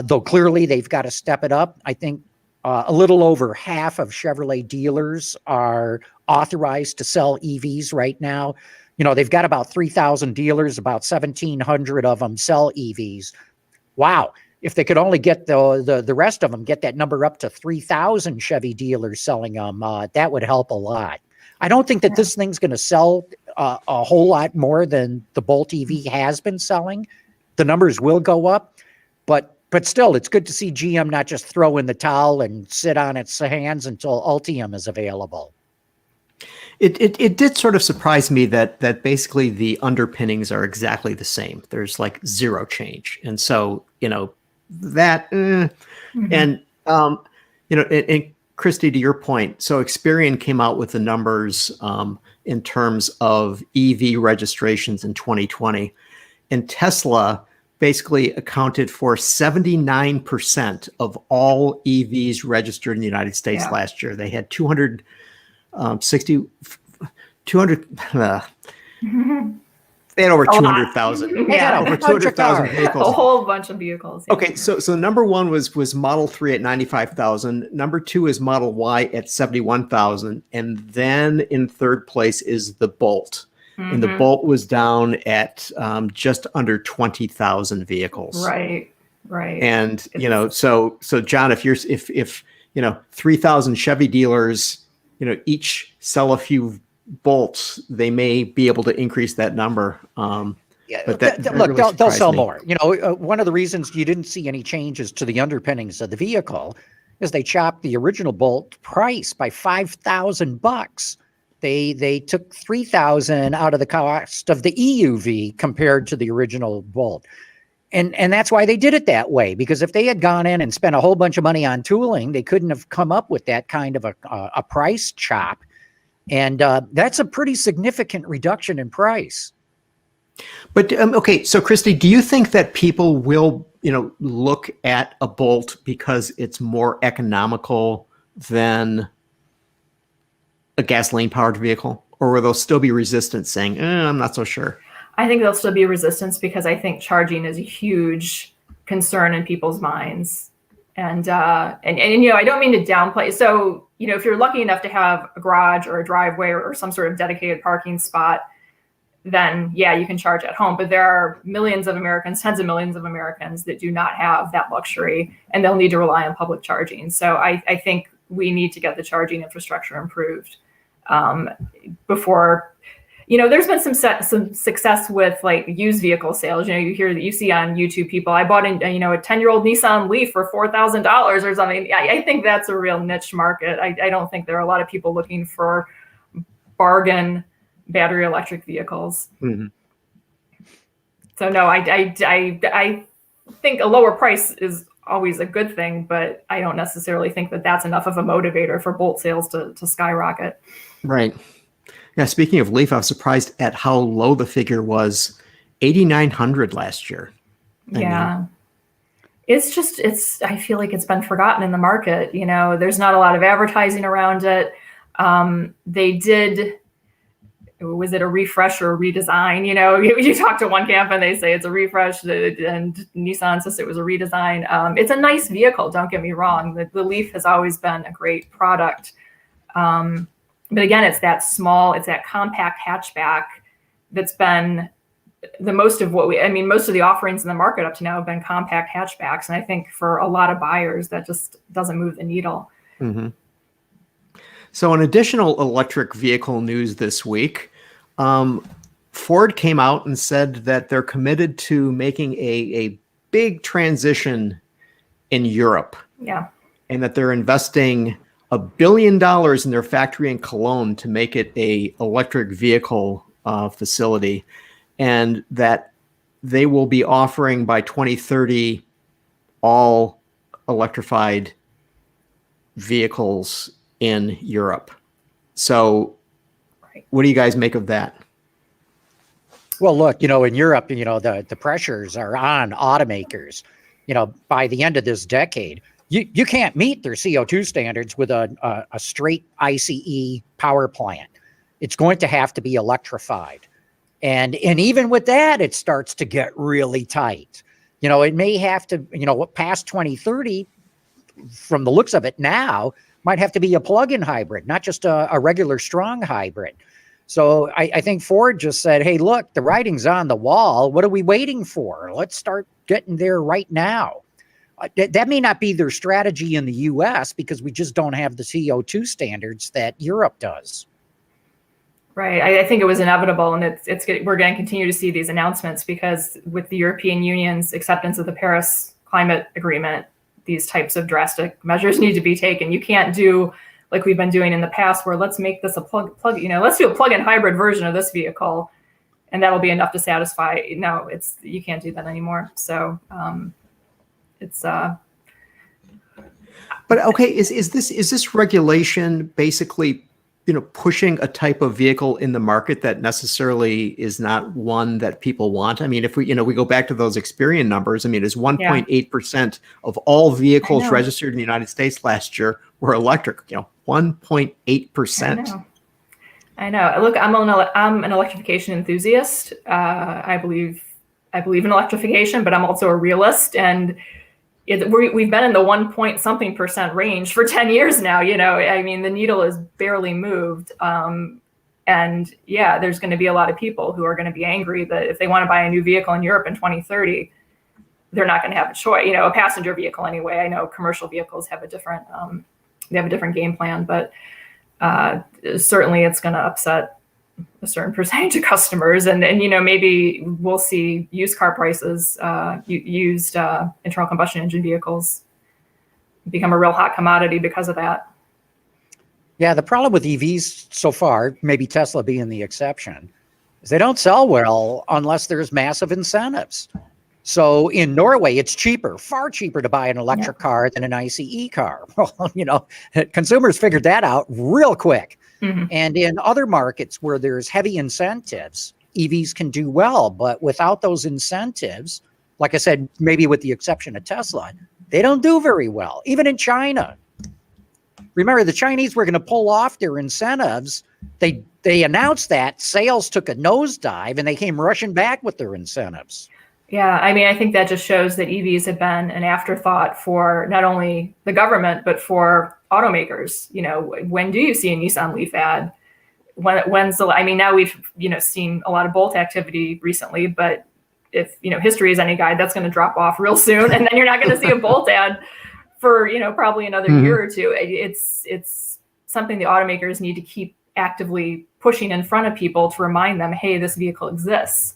Though clearly they've got to step it up. I think a little over half of Chevrolet dealers are authorized to sell EVs right now. They've got about 3,000 dealers, about 1,700 of them sell EVs. Wow. If they could only get the rest of them, get that number up to 3,000 Chevy dealers selling them, that would help a lot. I don't think that this thing's going to sell a whole lot more than the Bolt EV has been selling. The numbers will go up, but still, it's good to see GM not just throw in the towel and sit on its hands until Ultium is available. It did sort of surprise me that basically the underpinnings are exactly the same. There's like zero change, and so that mm-hmm. And and Christie, to your point, so Experian came out with the numbers in terms of EV registrations in 2020, and Tesla basically accounted for 79% of all EVs registered in the United States last year. They had 200 They had over A lot. 200,000. Yeah. Over 200,000 A vehicles. whole bunch of vehicles. Yeah. Okay, so number one was Model 3 at 95,000. Number two is Model Y at 71,000. And then in third place is the Bolt. And the Bolt was down at just under 20,000 vehicles. Right. And so John, if 3,000 Chevy dealers, each sell a few Bolts, they may be able to increase that number. Yeah, but look, really they'll sell me. more. One of the reasons you didn't see any changes to the underpinnings of the vehicle is they chopped the original Bolt price by $5,000. They took $3,000 out of the cost of the EUV compared to the original Bolt. And that's why they did it that way, because if they had gone in and spent a whole bunch of money on tooling, they couldn't have come up with that kind of a price chop. And that's a pretty significant reduction in price. But okay, so Christie, do you think that people will, look at a Bolt because it's more economical than a gasoline-powered vehicle, or will there still be resistance saying, I'm not so sure? I think there'll still be resistance because I think charging is a huge concern in people's minds. And I don't mean to downplay. So, if you're lucky enough to have a garage or a driveway or some sort of dedicated parking spot, then yeah, you can charge at home. But there are millions of Americans, tens of millions of Americans that do not have that luxury, and they'll need to rely on public charging. So I think we need to get the charging infrastructure improved before. There's been some success with like used vehicle sales. You see on YouTube people, I bought a 10-year-old Nissan Leaf for $4,000 or something. I think that's a real niche market. I don't think there are a lot of people looking for bargain battery electric vehicles. Mm-hmm. So no, I think a lower price is always a good thing, but I don't necessarily think that that's enough of a motivator for Bolt sales to skyrocket. Right. Yeah, speaking of Leaf, I was surprised at how low the figure was. 8,900 last year. I feel like it's been forgotten in the market. There's not a lot of advertising around it. They did, was it a refresh or a redesign? You talk to one camp and they say it's a refresh, and Nissan says it was a redesign. It's a nice vehicle, don't get me wrong. The Leaf has always been a great product. But again, it's that compact hatchback that's been the most of most of the offerings in the market up to now have been compact hatchbacks. And I think for a lot of buyers, that just doesn't move the needle. Mm-hmm. So in additional electric vehicle news this week, Ford came out and said that they're committed to making a big transition in Europe. Yeah. And that they're investing $1 billion in their factory in Cologne to make it a electric vehicle facility, and that they will be offering by 2030 all electrified vehicles in Europe. So what do you guys make of that? Well, look, in Europe, the pressures are on automakers. By the end of this decade, you can't meet their CO2 standards with a straight ICE power plant. It's going to have to be electrified. And even with that, it starts to get really tight. It may have to, past 2030, from the looks of it now, might have to be a plug-in hybrid, not just a regular strong hybrid. So I think Ford just said, hey, look, the writing's on the wall. What are we waiting for? Let's start getting there right now. That may not be their strategy in the U.S. because we just don't have the CO2 standards that Europe does. Right. I think it was inevitable, and we're going to continue to see these announcements because with the European Union's acceptance of the Paris Climate Agreement, these types of drastic measures need to be taken. You can't do like we've been doing in the past, where let's make this a plug. Let's do a plug-in hybrid version of this vehicle, and that'll be enough to satisfy. No, you can't do that anymore. So. But okay, is this regulation basically, pushing a type of vehicle in the market that necessarily is not one that people want? I mean, if we go back to those Experian numbers, is 1.8% of all vehicles registered in the United States last year were electric. 1.8%. I know. Look, I'm an electrification enthusiast. I believe in electrification, but I'm also a realist, and we've been in the 1 point something % range for 10 years now. I mean, the needle is barely moved. And yeah, there's going to be a lot of people who are going to be angry that if they want to buy a new vehicle in Europe in 2030, they're not going to have a choice. A passenger vehicle anyway. I know commercial vehicles have a different game plan, but certainly it's going to upset a certain percentage of customers, and maybe we'll see used car prices, used internal combustion engine vehicles become a real hot commodity because of that. Yeah, the problem with EVs so far, maybe Tesla being the exception, is they don't sell well unless there's massive incentives. So in Norway, it's cheaper, far cheaper to buy an electric car than an ICE car. Well, consumers figured that out real quick. Mm-hmm. And in other markets where there's heavy incentives, EVs can do well. But without those incentives, like I said, maybe with the exception of Tesla, they don't do very well. Even in China. Remember, the Chinese were going to pull off their incentives. They announced that sales took a nosedive and they came rushing back with their incentives. Yeah, I mean, I think that just shows that EVs have been an afterthought for not only the government, but for automakers. When do you see a Nissan Leaf ad? Now we've, seen a lot of Bolt activity recently, but if, history is any guide, that's going to drop off real soon. And then you're not going to see a Bolt ad for, probably another year or two. It's something the automakers need to keep actively pushing in front of people to remind them, hey, this vehicle exists.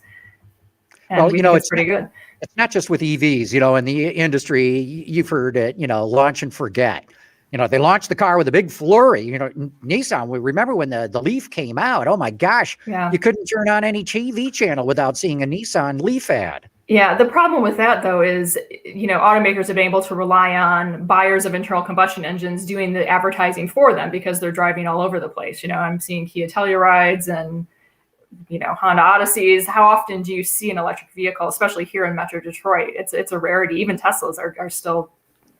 And it's pretty good. It's not just with EVs, in the industry, you've heard it, launch and forget. They launched the car with a big flurry. Nissan, we remember when the Leaf came out, oh my gosh, you couldn't turn on any TV channel without seeing a Nissan Leaf ad. Yeah, the problem with that, though, is, automakers have been able to rely on buyers of internal combustion engines doing the advertising for them because they're driving all over the place. I'm seeing Kia Tellurides and Honda Odysseys. How often do you see an electric vehicle, especially here in Metro Detroit? It's a rarity. Even Teslas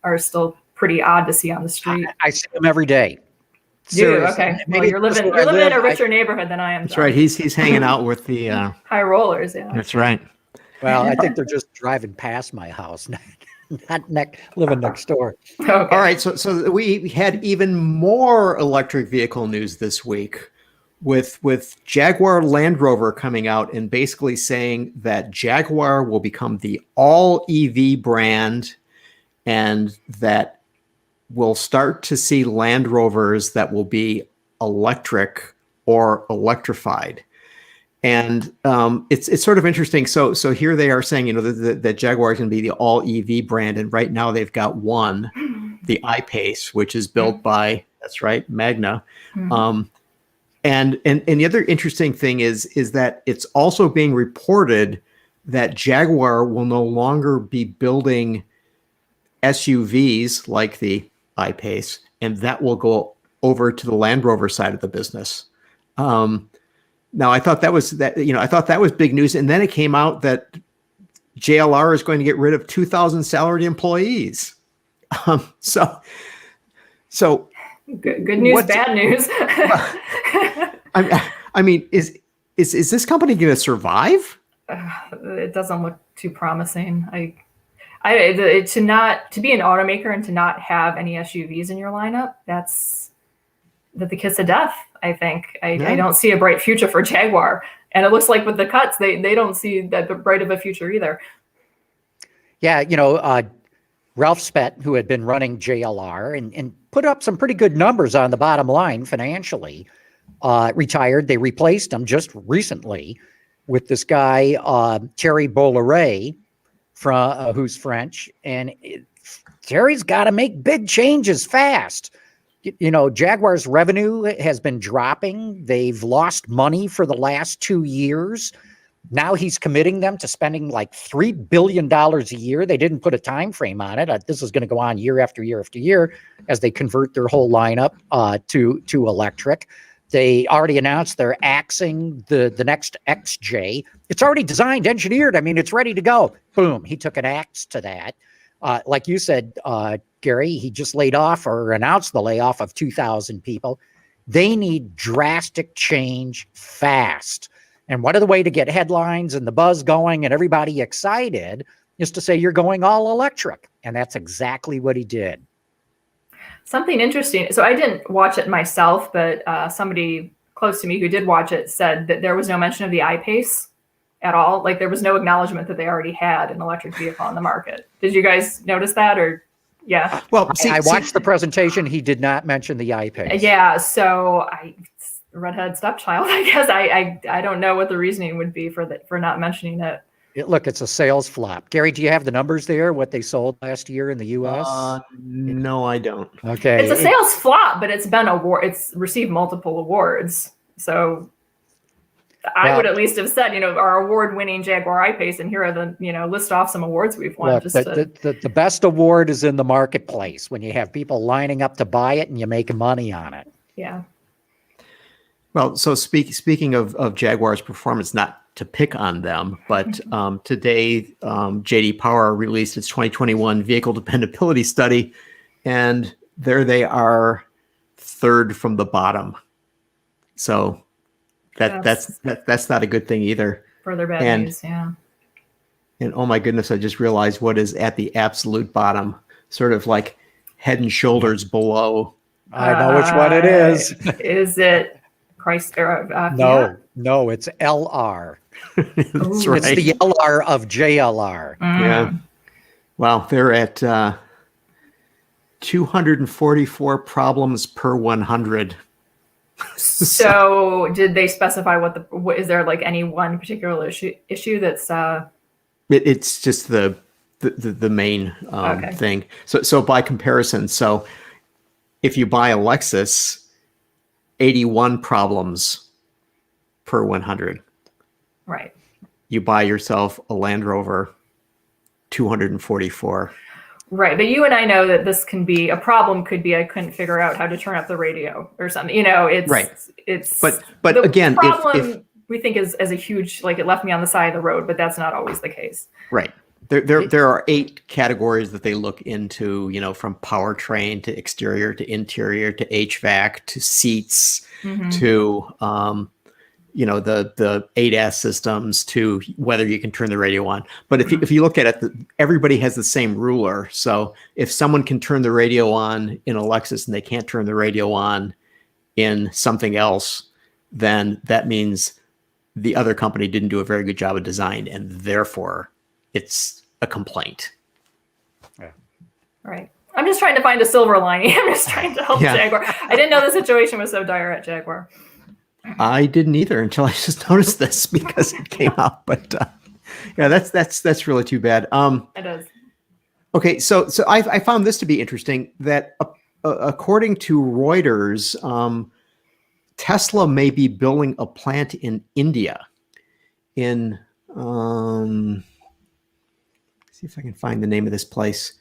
are still pretty odd to see on the street. I see them every day. Okay. Well, you're living in a richer neighborhood than I am. That's right. He's hanging out with the high rollers. Yeah. That's right. Well, I think they're just driving past my house, not living next door. Okay. All right. So we had even more electric vehicle news this week, with Jaguar Land Rover coming out and basically saying that Jaguar will become the all EV brand, and that we'll start to see Land Rovers that will be electric or electrified. And it's sort of interesting. So here they are saying, that Jaguar is going to be the all EV brand, and right now they've got one, the I-Pace, which is built by, that's right, Magna. Mm-hmm. And the other interesting thing is that it's also being reported that Jaguar will no longer be building SUVs like the I-Pace, and that will go over to the Land Rover side of the business. Now, I thought that was big news, and then it came out that JLR is going to get rid of 2,000 salaried employees. So good news, bad news. I mean, is this company going to survive? It doesn't look too promising. To be an automaker and to not have any SUVs in your lineup, that's the kiss of death. I think I don't see a bright future for Jaguar, and it looks like with the cuts, they don't see that bright of a future either. Yeah, Ralph Spett, who had been running JLR and put up some pretty good numbers on the bottom line financially, retired. They replaced him just recently with this guy, Thierry Bolloré, who's French. And Thierry's got to make big changes fast. Jaguar's revenue has been dropping. They've lost money for the last 2 years. Now he's committing them to spending like $3 billion a year. They didn't put a time frame on it. This is going to go on year after year after year as they convert their whole lineup to electric. They already announced they're axing the next XJ. It's already designed, engineered. I mean, it's ready to go. Boom. He took an axe to that. Like you said, Gary, he just laid off or announced the layoff of 2,000 people. They need drastic change fast. And one of the way to get headlines and the buzz going and everybody excited is to say you're going all electric. And that's exactly what he did. Something interesting. So I didn't watch it myself, but somebody close to me who did watch it said that there was no mention of the I-Pace at all. Like there was no acknowledgement that they already had an electric vehicle on the market. Did you guys notice that? Or yeah. Well, I watched the presentation. He did not mention the I-Pace. Yeah. So redhead stepchild, I guess. I don't know what the reasoning would be for not mentioning it. Look, it's a sales flop. Gary, do you have the numbers there? What they sold last year in the U.S.? No, I don't. Okay. It's a sales flop, but it's received multiple awards. So I would at least have said, our award-winning Jaguar I-Pace, and here are the, list off some awards we've won. Look, the best award is in the marketplace when you have people lining up to buy it and you make money on it. Yeah. Well, so speaking of Jaguar's performance, not to pick on them, but today J.D. Power released its 2021 vehicle dependability study, and there they are, third from the bottom. So that's not a good thing either. Further bad news, yeah. And oh my goodness, I just realized what is at the absolute bottom, sort of like head and shoulders below. I know which one it is. Is it Christie? No, it's LR. That's right. It's the LR of JLR. Yeah. Wow, they're at 244 problems per 100. So did they specify what is there like any one particular issue that's it's just the main thing. So by comparison, so if you buy a Lexus, 81 problems per 100. Right. You buy yourself a Land Rover, 244. Right. But you and I know that this can be a problem. Could be I couldn't figure out how to turn up the radio or something. It's right. It's but again, problem if we think is as a huge, like it left me on the side of the road, but that's not always the case. Right. There are 8 categories that they look into, from powertrain to exterior to interior to HVAC to seats to the ADAS systems to whether you can turn the radio on. But if you look at it, everybody has the same ruler. So if someone can turn the radio on in a Lexus and they can't turn the radio on in something else, then that means the other company didn't do a very good job of design, and therefore it's a complaint. Yeah. Right. I'm just trying to find a silver lining. I'm just trying to help Jaguar. I didn't know the situation was so dire at Jaguar. I didn't either until I just noticed this because it came out. But that's really too bad. It is. Okay, so I found this to be interesting that according to Reuters, Tesla may be building a plant in India. In see if I can find the name of this place,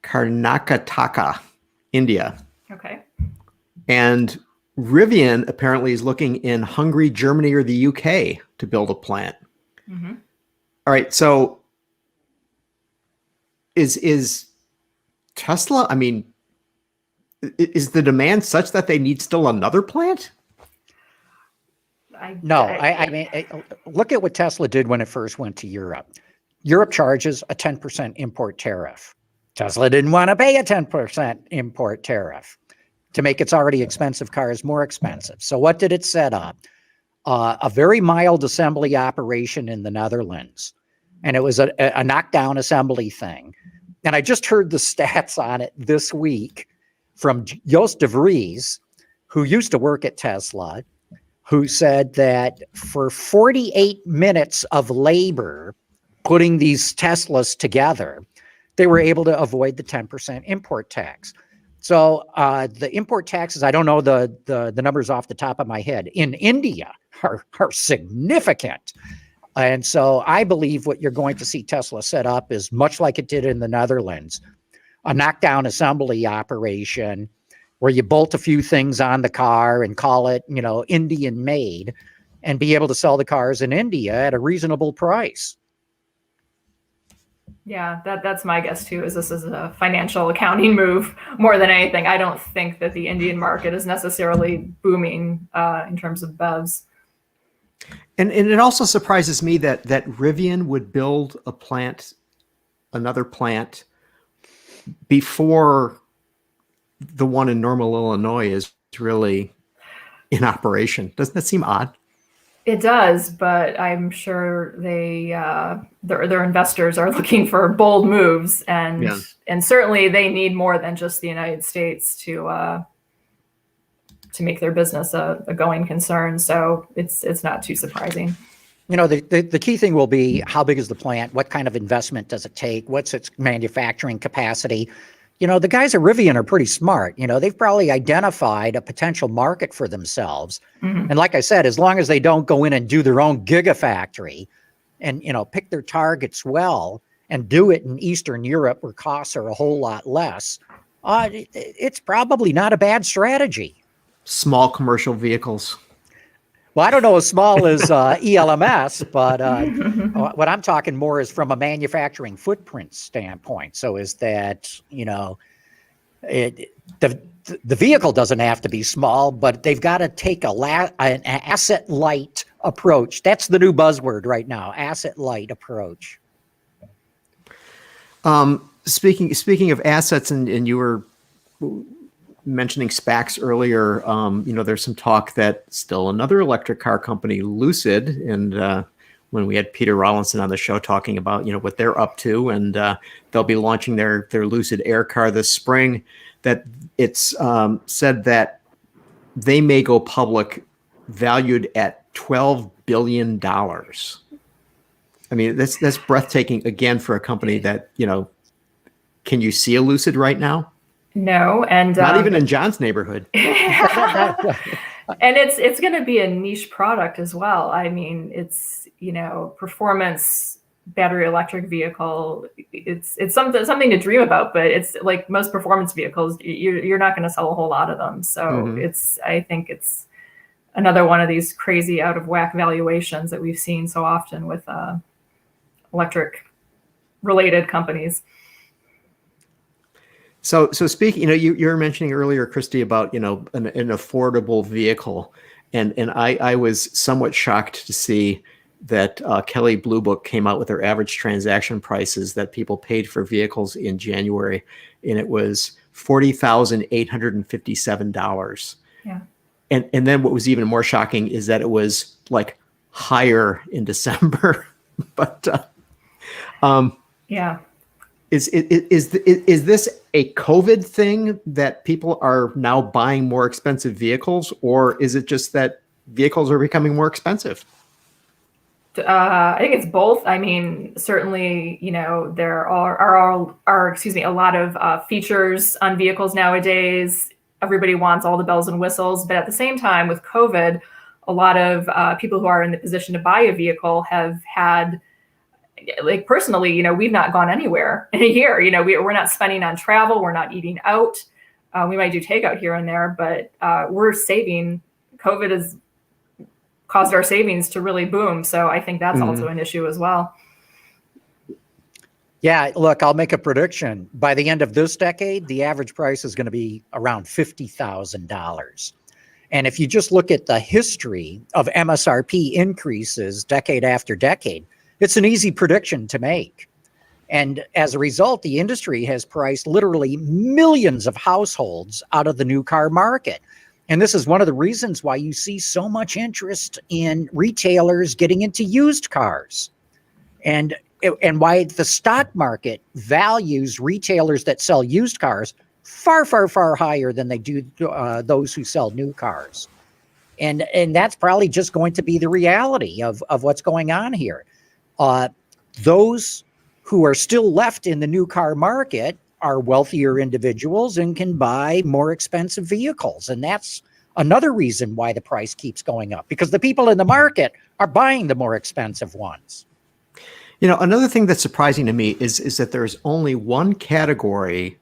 Karnataka, India. Okay. And Rivian apparently is looking in Hungary, Germany, or the UK to build a plant. Mm-hmm. All right. So is Tesla, I mean, is the demand such that they need still another plant? I mean, look at what Tesla did when it first went to Europe. Europe charges a 10% import tariff. Tesla didn't want to pay a 10% import tariff to make its already expensive cars more expensive. So what did it set up? A very mild assembly operation in the Netherlands. And it was a knockdown assembly thing. And I just heard the stats on it this week from Joost de Vries, who used to work at Tesla, who said that for 48 minutes of labor putting these Teslas together, they were able to avoid the 10% import tax. So the import taxes, I don't know the numbers off the top of my head, in India are significant. And so I believe what you're going to see Tesla set up is much like it did in the Netherlands, a knockdown assembly operation where you bolt a few things on the car and call it, Indian made, and be able to sell the cars in India at a reasonable price. Yeah, that's my guess too, is this is a financial accounting move more than anything. I don't think that the Indian market is necessarily booming in terms of BEVs. And it also surprises me that Rivian would build another plant before the one in Normal, Illinois is really in operation. Doesn't that seem odd? It does, but I'm sure their investors are looking for bold moves, and certainly they need more than just the United States to make their business a going concern. So it's not too surprising. The key thing will be, how big is the plant? What kind of investment does it take? What's its manufacturing capacity? The guys at Rivian are pretty smart. They've probably identified a potential market for themselves. Mm-hmm. And like I said, as long as they don't go in and do their own gigafactory and, pick their targets well and do it in Eastern Europe where costs are a whole lot less, it's probably not a bad strategy. Small commercial vehicles. Well, I don't know as small as ELMS, but what I'm talking more is from a manufacturing footprint standpoint. So is that, the vehicle doesn't have to be small, but they've got to take an asset light approach. That's the new buzzword right now, asset light approach. Speaking of assets, and you were mentioning SPACs earlier, there's some talk that still another electric car company, Lucid, and when we had Peter Rawlinson on the show talking about, what they're up to, and they'll be launching their Lucid Air car this spring, that it's said that they may go public valued at $12 billion. I mean, that's breathtaking again for a company that, can you see a Lucid right now? No, and not even in John's neighborhood. And it's going to be a niche product as well. I mean, it's performance battery electric vehicle. It's something to dream about, but it's like most performance vehicles, you're not going to sell a whole lot of them. So I think it's another one of these crazy out of whack valuations that we've seen so often with electric related companies. So speaking, you were mentioning earlier, Christie, about, an affordable vehicle. And I was somewhat shocked to see that Kelley Blue Book came out with their average transaction prices that people paid for vehicles in January. And it was $40,857. Yeah. And then what was even more shocking is that it was like higher in December. But yeah. Is this a COVID thing that people are now buying more expensive vehicles, or is it just that vehicles are becoming more expensive? I think it's both. I mean, certainly, there are a lot of features on vehicles nowadays. Everybody wants all the bells and whistles, but at the same time, with COVID, a lot of people who are in the position to buy a vehicle have had, like personally, we've not gone anywhere in a year. We're not spending on travel. We're not eating out. We might do takeout here and there, but we're saving. COVID has caused our savings to really boom. So I think that's also an issue as well. Yeah, look, I'll make a prediction. By the end of this decade, the average price is going to be around $50,000. And if you just look at the history of MSRP increases decade after decade, it's an easy prediction to make. And as a result, the industry has priced literally millions of households out of the new car market. And this is one of the reasons why you see so much interest in retailers getting into used cars. And why the stock market values retailers that sell used cars far, far, far higher than they do those who sell new cars. And that's probably just going to be the reality of what's going on here. Those who are still left in the new car market are wealthier individuals and can buy more expensive vehicles. And that's another reason why the price keeps going up, because the people in the market are buying the more expensive ones. Another thing that's surprising to me is that there's only one category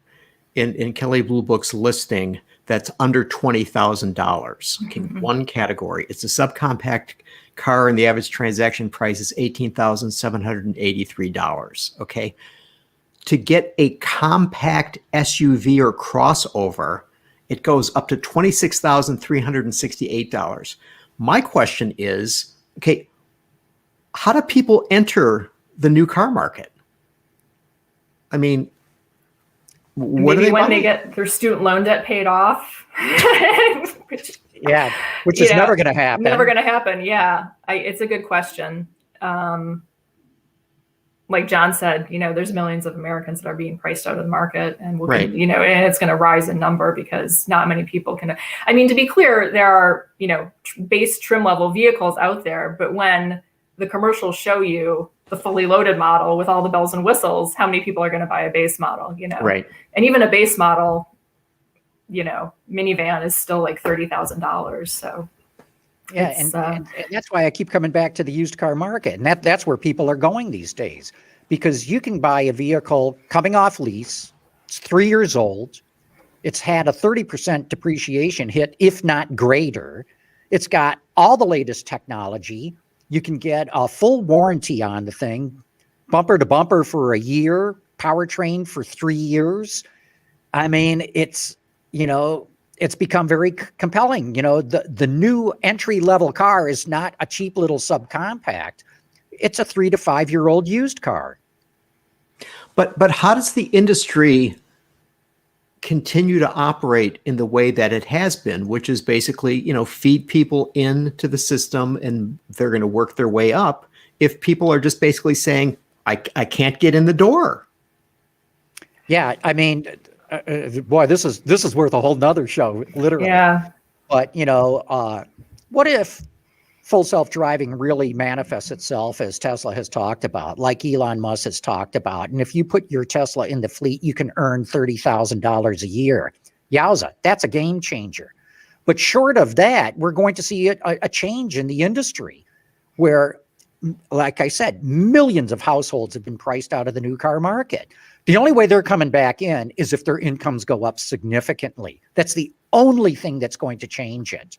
in Kelley Blue Book's listing that's under $20,000. Okay, one category. It's a subcompact car, and the average transaction price is $18,783. Okay, to get a compact SUV or crossover, it goes up to $26,368. My question is, okay, how do people enter the new car market? I mean, what maybe do when buy? they get their student loan debt paid off. which is never going to happen. Never going to happen. Yeah, it's a good question. Like John said, there's millions of Americans that are being priced out of the market, and Right. And it's going to rise in number because not many people can. I mean, to be clear, there are base trim level vehicles out there, but when the commercials show you the fully loaded model with all the bells and whistles, how many people are going to buy a base model? Right. And even a base model, minivan is still like $30,000. So. Yeah, and that's why I keep coming back to the used car market. And that's where people are going these days, because you can buy a vehicle coming off lease. It's 3 years old. It's had a 30% depreciation hit, if not greater. It's got all the latest technology. You can get a full warranty on the thing, bumper to bumper for a year, powertrain for 3 years. I mean, it's become very compelling. The new entry level car is not a cheap little subcompact. It's a 3 to 5 year old used car. But how does the industry continue to operate in the way that it has been, which is basically, feed people into the system and they're going to work their way up, if people are just basically saying, I can't get in the door? Yeah, I mean, boy, this is worth a whole nother show, literally. Yeah. But what if full self-driving really manifests itself as Tesla has talked about, like Elon Musk has talked about, and if you put your Tesla in the fleet, you can earn $30,000 a year. Yowza, that's a game changer. But short of that, we're going to see a change in the industry, where, like I said, millions of households have been priced out of the new car market. The only way they're coming back in is if their incomes go up significantly. That's the only thing that's going to change it.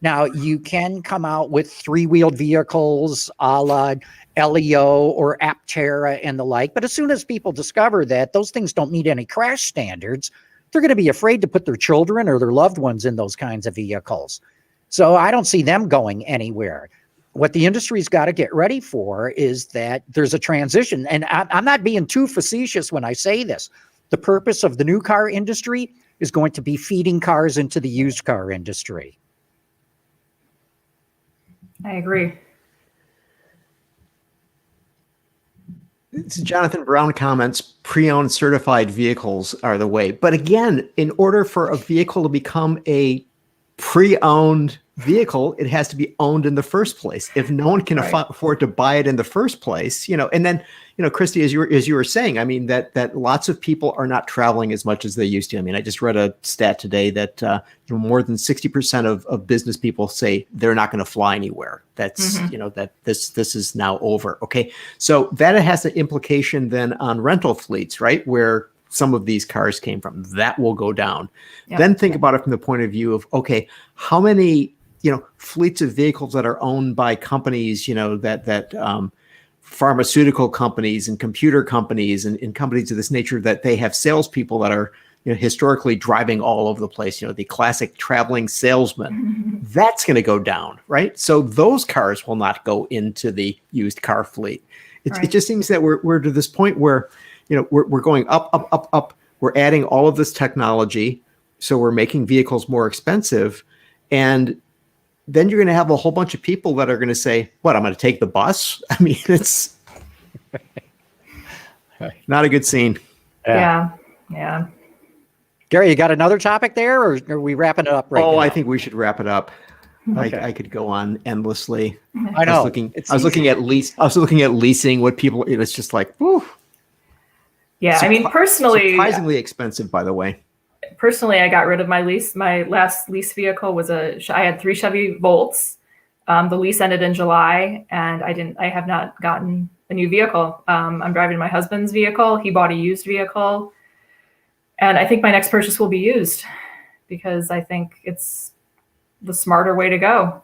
Now, you can come out with three-wheeled vehicles a la Leo or Aptera and the like, but as soon as people discover that those things don't meet any crash standards, they're going to be afraid to put their children or their loved ones in those kinds of vehicles. So I don't see them going anywhere. What the industry's got to get ready for is that there's a transition. And I'm not being too facetious when I say this. The purpose of the new car industry is going to be feeding cars into the used car industry. I agree. Jonathan Brown comments, pre-owned certified vehicles are the way. But again, in order for a vehicle to become a pre-owned vehicle, it has to be owned in the first place. If no one can afford to buy it in the first place, and then, Christie, as you were saying, I mean, that lots of people are not traveling as much as they used to. I mean, I just read a stat today that more than 60% of business people say they're not going to fly anywhere. That's, that this is now over. Okay. So that has an implication then on rental fleets, right? Where some of these cars came from, that will go down. Yep. Then think about it from the point of view of, okay, how many, fleets of vehicles that are owned by companies, that pharmaceutical companies and computer companies and companies of this nature, that they have salespeople that are, historically driving all over the place, the classic traveling salesman, that's going to go down, right? So those cars will not go into the used car fleet. It just seems that we're to this point where, we're going up. We're adding all of this technology. So we're making vehicles more expensive. And then you're going to have a whole bunch of people that are going to say, what, I'm going to take the bus? I mean, it's not a good scene. Yeah. Gary, you got another topic there, or are we wrapping it up right now? I think we should wrap it up. Okay. I could go on endlessly. I know. I was looking at leasing, what people, it's just like, whew. Yeah, I mean, personally, surprisingly expensive, by the way. Personally, I got rid of my lease. My last lease vehicle was I had 3 Chevy Volts. The lease ended in July, and I have not gotten a new vehicle. I'm driving my husband's vehicle. He bought a used vehicle, and I think my next purchase will be used because I think it's the smarter way to go.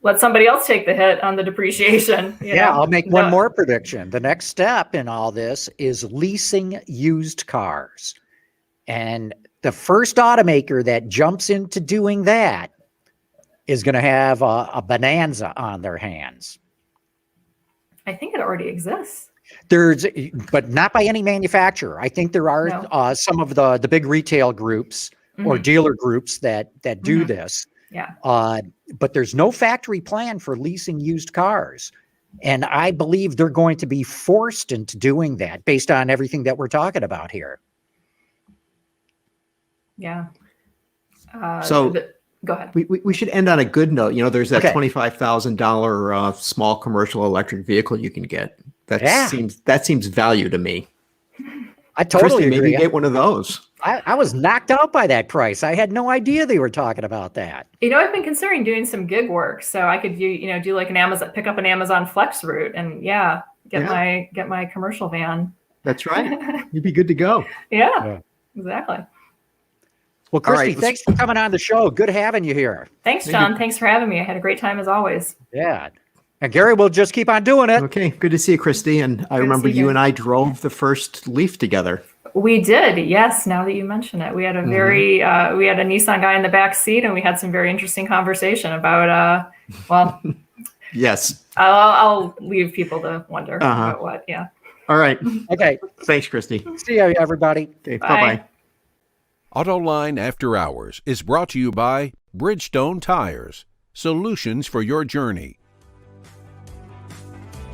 let somebody else take the hit on the depreciation. I'll make one more prediction. The next step in all this is leasing used cars. And the first automaker that jumps into doing that is going to have a bonanza on their hands. I think it already exists. But not by any manufacturer. I think there are some of the big retail groups or dealer groups that do this. Yeah. But there's no factory plan for leasing used cars. And I believe they're going to be forced into doing that based on everything that we're talking about here. Yeah. So go ahead. We should end on a good note. There's that $25,000 small commercial electric vehicle you can get. That seems value to me. I totally Christie, agree. maybe get one of those. I was knocked out by that price. I had no idea they were talking about that. I've been considering doing some gig work, so I could do like pick up an Amazon Flex route, and get my commercial van. That's right. You'd be good to go. Yeah. Exactly. Well, Christie, thanks for coming on the show. Good having you here. Thanks, John. Thanks for having me. I had a great time as always. Yeah. And Gary, we'll just keep on doing it. Okay. Good to see you, Christie. And I remember you and I drove the first Leaf together. We did. Yes. Now that you mention it, we had a we had a Nissan guy in the back seat, and we had some very interesting conversation about, yes. I'll leave people to wonder about what. Yeah. All right. Okay. Thanks, Christie. See you, everybody. Okay. Bye-bye. Autoline After Hours is brought to you by Bridgestone Tires, solutions for your journey.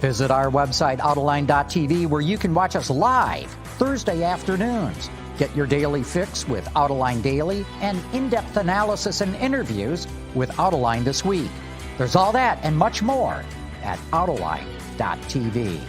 Visit our website, Autoline.tv, where you can watch us live Thursday afternoons. Get your daily fix with Autoline Daily and in-depth analysis and interviews with Autoline This Week. There's all that and much more at Autoline.tv.